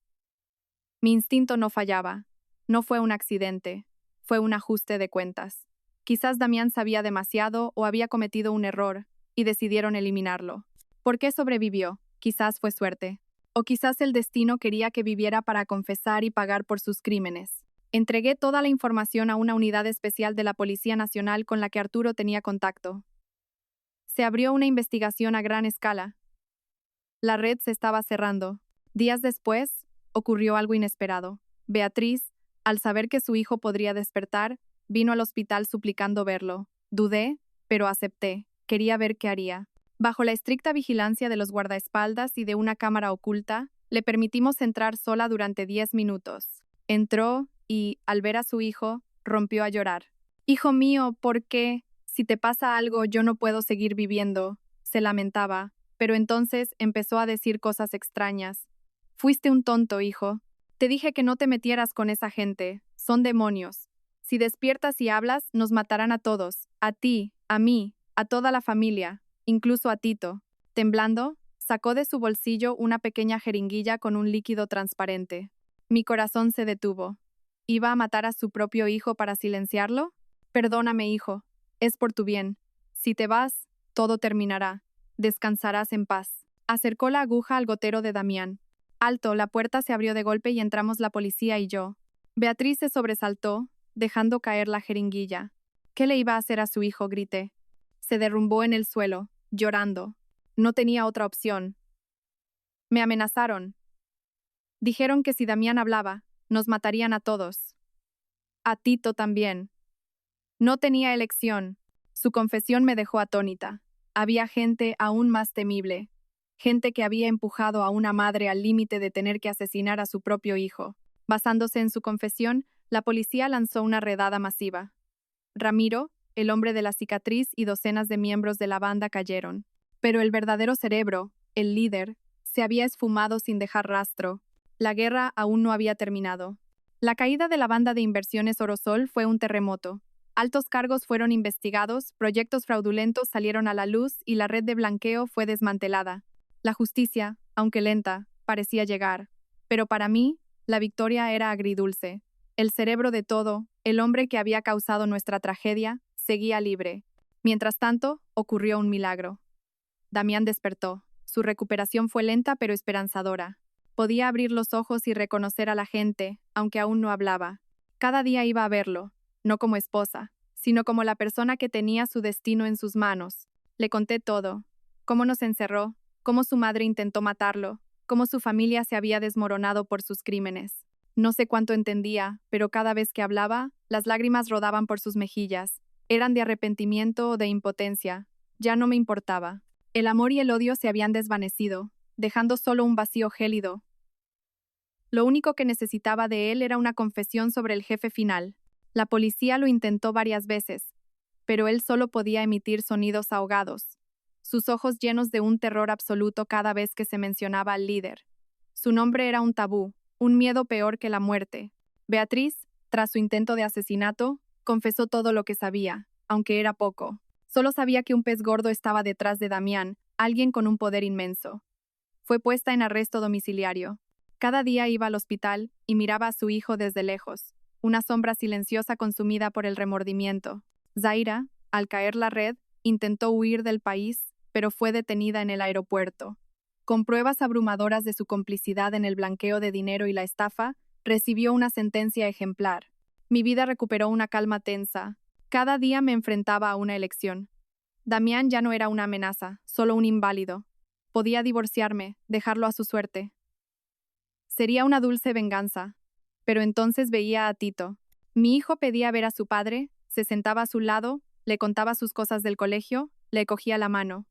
Mi instinto no fallaba. No fue un accidente, fue un ajuste de cuentas. Quizás Damián sabía demasiado o había cometido un error, y decidieron eliminarlo. ¿Por qué sobrevivió? Quizás fue suerte. O quizás el destino quería que viviera para confesar y pagar por sus crímenes. Entregué toda la información a una unidad especial de la Policía Nacional con la que Arturo tenía contacto. Se abrió una investigación a gran escala. La red se estaba cerrando. Días después, ocurrió algo inesperado. Beatriz, al saber que su hijo podría despertar, vino al hospital suplicando verlo. Dudé, pero acepté. Quería ver qué haría. Bajo la estricta vigilancia de los guardaespaldas y de una cámara oculta, le permitimos entrar sola durante 10 minutos. Entró y, al ver a su hijo, rompió a llorar. «Hijo mío, ¿por qué? Si te pasa algo, yo no puedo seguir viviendo», se lamentaba, pero entonces empezó a decir cosas extrañas. «Fuiste un tonto, hijo. Te dije que no te metieras con esa gente. Son demonios. Si despiertas y hablas, nos matarán a todos. A ti, a mí, a toda la familia, incluso a Tito». Temblando, sacó de su bolsillo una pequeña jeringuilla con un líquido transparente. Mi corazón se detuvo. ¿Iba a matar a su propio hijo para silenciarlo? Perdóname, hijo. Es por tu bien. Si te vas, todo terminará. Descansarás en paz. Acercó la aguja al gotero de Damián. Alto, la puerta se abrió de golpe y entramos la policía y yo. Beatriz se sobresaltó, dejando caer la jeringuilla. ¿Qué le iba a hacer a su hijo?, grité. Se derrumbó en el suelo, llorando. No tenía otra opción. Me amenazaron. Dijeron que si Damián hablaba, nos matarían a todos. A Tito también. No tenía elección. Su confesión me dejó atónita. Había gente aún más temible. Gente que había empujado a una madre al límite de tener que asesinar a su propio hijo. Basándose en su confesión, la policía lanzó una redada masiva. Ramiro, el hombre de la cicatriz y docenas de miembros de la banda cayeron. Pero el verdadero cerebro, el líder, se había esfumado sin dejar rastro. La guerra aún no había terminado. La caída de la banda de Inversiones Orosol fue un terremoto. Altos cargos fueron investigados, proyectos fraudulentos salieron a la luz y la red de blanqueo fue desmantelada. La justicia, aunque lenta, parecía llegar. Pero para mí, la victoria era agridulce. El cerebro de todo, el hombre que había causado nuestra tragedia, seguía libre. Mientras tanto, ocurrió un milagro. Damián despertó. Su recuperación fue lenta pero esperanzadora. Podía abrir los ojos y reconocer a la gente, aunque aún no hablaba. Cada día iba a verlo, no como esposa, sino como la persona que tenía su destino en sus manos. Le conté todo, cómo nos encerró, cómo su madre intentó matarlo, cómo su familia se había desmoronado por sus crímenes. No sé cuánto entendía, pero cada vez que hablaba, las lágrimas rodaban por sus mejillas. Eran de arrepentimiento o de impotencia. Ya no me importaba. El amor y el odio se habían desvanecido, dejando solo un vacío gélido. Lo único que necesitaba de él era una confesión sobre el jefe final. La policía lo intentó varias veces, pero él solo podía emitir sonidos ahogados, sus ojos llenos de un terror absoluto cada vez que se mencionaba al líder. Su nombre era un tabú, un miedo peor que la muerte. Beatriz, tras su intento de asesinato, confesó todo lo que sabía, aunque era poco. Solo sabía que un pez gordo estaba detrás de Damián, alguien con un poder inmenso. Fue puesta en arresto domiciliario. Cada día iba al hospital y miraba a su hijo desde lejos, una sombra silenciosa consumida por el remordimiento. Zaira, al caer la red, intentó huir del país, pero fue detenida en el aeropuerto. Con pruebas abrumadoras de su complicidad en el blanqueo de dinero y la estafa, recibió una sentencia ejemplar. Mi vida recuperó una calma tensa. Cada día me enfrentaba a una elección. Damián ya no era una amenaza, solo un inválido. Podía divorciarme, dejarlo a su suerte. Sería una dulce venganza. Pero entonces veía a Tito. Mi hijo pedía ver a su padre, se sentaba a su lado, le contaba sus cosas del colegio, le cogía la mano.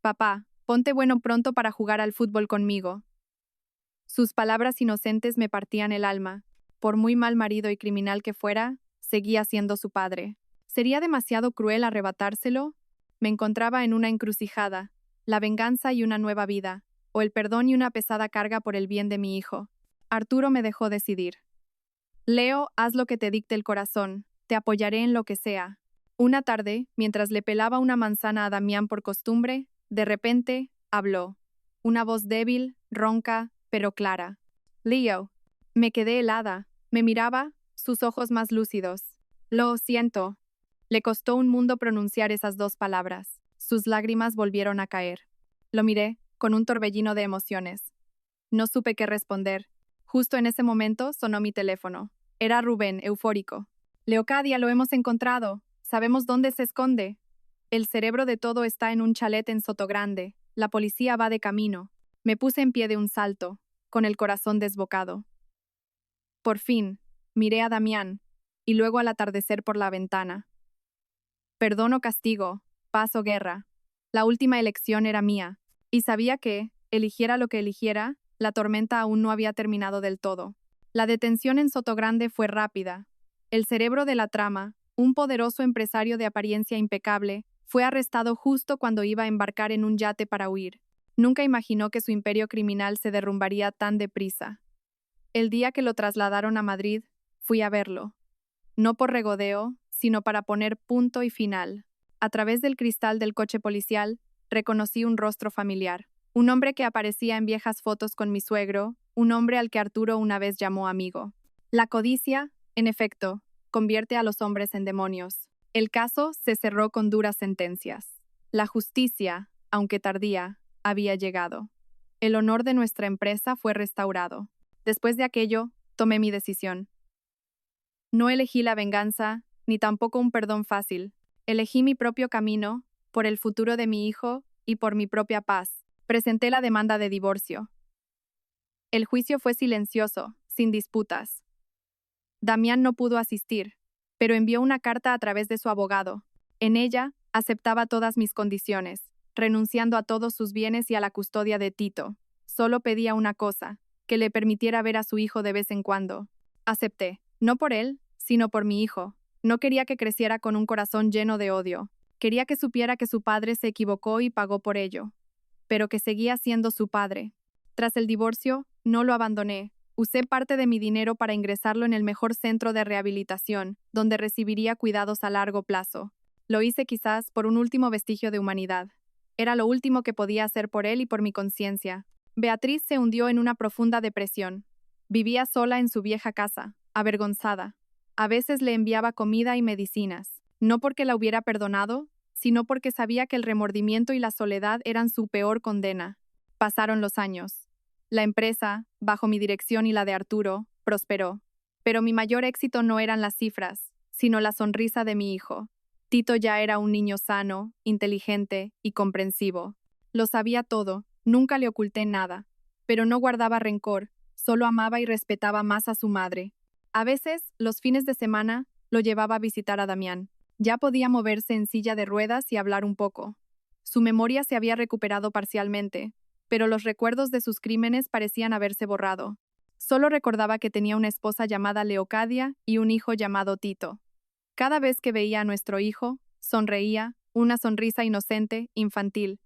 Papá, ponte bueno pronto para jugar al fútbol conmigo. Sus palabras inocentes me partían el alma. Por muy mal marido y criminal que fuera, seguía siendo su padre. ¿Sería demasiado cruel arrebatárselo? Me encontraba en una encrucijada, la venganza y una nueva vida, o el perdón y una pesada carga por el bien de mi hijo. Arturo me dejó decidir. Leo, haz lo que te dicte el corazón, te apoyaré en lo que sea. Una tarde, mientras le pelaba una manzana a Damián por costumbre, de repente, habló. Una voz débil, ronca, pero clara. Leo. Me quedé helada. Me miraba, sus ojos más lúcidos. Lo siento. Le costó un mundo pronunciar esas dos palabras. Sus lágrimas volvieron a caer. Lo miré, con un torbellino de emociones. No supe qué responder. Justo en ese momento sonó mi teléfono. Era Rubén, eufórico. Leocadia, lo hemos encontrado. Sabemos dónde se esconde. El cerebro de todo está en un chalet en Sotogrande. La policía va de camino. Me puse en pie de un salto, con el corazón desbocado. Por fin, miré a Damián, y luego al atardecer por la ventana. Perdón o castigo, paz o guerra. La última elección era mía, y sabía que, eligiera lo que eligiera, la tormenta aún no había terminado del todo. La detención en Sotogrande fue rápida. El cerebro de la trama, un poderoso empresario de apariencia impecable, fue arrestado justo cuando iba a embarcar en un yate para huir. Nunca imaginó que su imperio criminal se derrumbaría tan deprisa. El día que lo trasladaron a Madrid, fui a verlo. No por regodeo, sino para poner punto y final. A través del cristal del coche policial, reconocí un rostro familiar. Un hombre que aparecía en viejas fotos con mi suegro, un hombre al que Arturo una vez llamó amigo. La codicia, en efecto, convierte a los hombres en demonios. El caso se cerró con duras sentencias. La justicia, aunque tardía, había llegado. El honor de nuestra empresa fue restaurado. Después de aquello, tomé mi decisión. No elegí la venganza, ni tampoco un perdón fácil. Elegí mi propio camino, por el futuro de mi hijo y por mi propia paz. Presenté la demanda de divorcio. El juicio fue silencioso, sin disputas. Damián no pudo asistir, pero envió una carta a través de su abogado. En ella, aceptaba todas mis condiciones, renunciando a todos sus bienes y a la custodia de Tito. Solo pedía una cosa, que le permitiera ver a su hijo de vez en cuando. Acepté, no por él, sino por mi hijo. No quería que creciera con un corazón lleno de odio. Quería que supiera que su padre se equivocó y pagó por ello, pero que seguía siendo su padre. Tras el divorcio, no lo abandoné. Usé parte de mi dinero para ingresarlo en el mejor centro de rehabilitación, donde recibiría cuidados a largo plazo. Lo hice quizás por un último vestigio de humanidad. Era lo último que podía hacer por él y por mi conciencia. Beatriz se hundió en una profunda depresión. Vivía sola en su vieja casa, avergonzada. A veces le enviaba comida y medicinas, no porque la hubiera perdonado, sino porque sabía que el remordimiento y la soledad eran su peor condena. Pasaron los años. La empresa, bajo mi dirección y la de Arturo, prosperó. Pero mi mayor éxito no eran las cifras, sino la sonrisa de mi hijo. Tito ya era un niño sano, inteligente y comprensivo. Lo sabía todo, nunca le oculté nada. Pero no guardaba rencor, solo amaba y respetaba más a su madre. A veces, los fines de semana, lo llevaba a visitar a Damián. Ya podía moverse en silla de ruedas y hablar un poco. Su memoria se había recuperado parcialmente, pero los recuerdos de sus crímenes parecían haberse borrado. Solo recordaba que tenía una esposa llamada Leocadia y un hijo llamado Tito. Cada vez que veía a nuestro hijo, sonreía, una sonrisa inocente, infantil.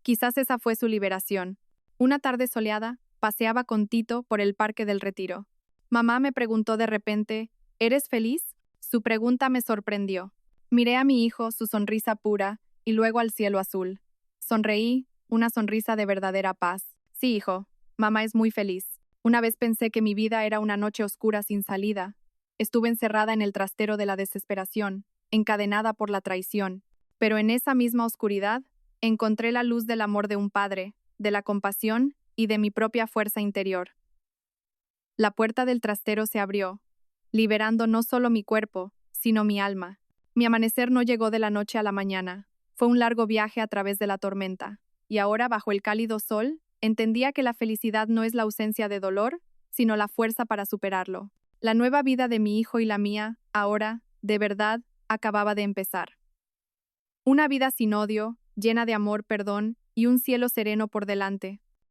Quizás esa fue su liberación. Una tarde soleada, paseaba con Tito por el Parque del Retiro. Mamá me preguntó de repente, ¿eres feliz? Su pregunta me sorprendió. Miré a mi hijo, su sonrisa pura, y luego al cielo azul. Sonreí, una sonrisa de verdadera paz. Sí, hijo, mamá es muy feliz. Una vez pensé que mi vida era una noche oscura sin salida. Estuve encerrada en el trastero de la desesperación, encadenada por la traición. Pero en esa misma oscuridad, encontré la luz del amor de un padre, de la compasión y de mi propia fuerza interior. La puerta del trastero se abrió, liberando no solo mi cuerpo, sino mi alma. Mi amanecer no llegó de la noche a la mañana. Fue un largo viaje a través de la tormenta. Y ahora, bajo el cálido sol, entendía que la felicidad no es la ausencia de dolor, sino la fuerza para superarlo. La nueva vida de mi hijo y la mía, ahora, de verdad, acababa de empezar. Una vida sin odio, llena de amor, perdón y un cielo sereno por delante.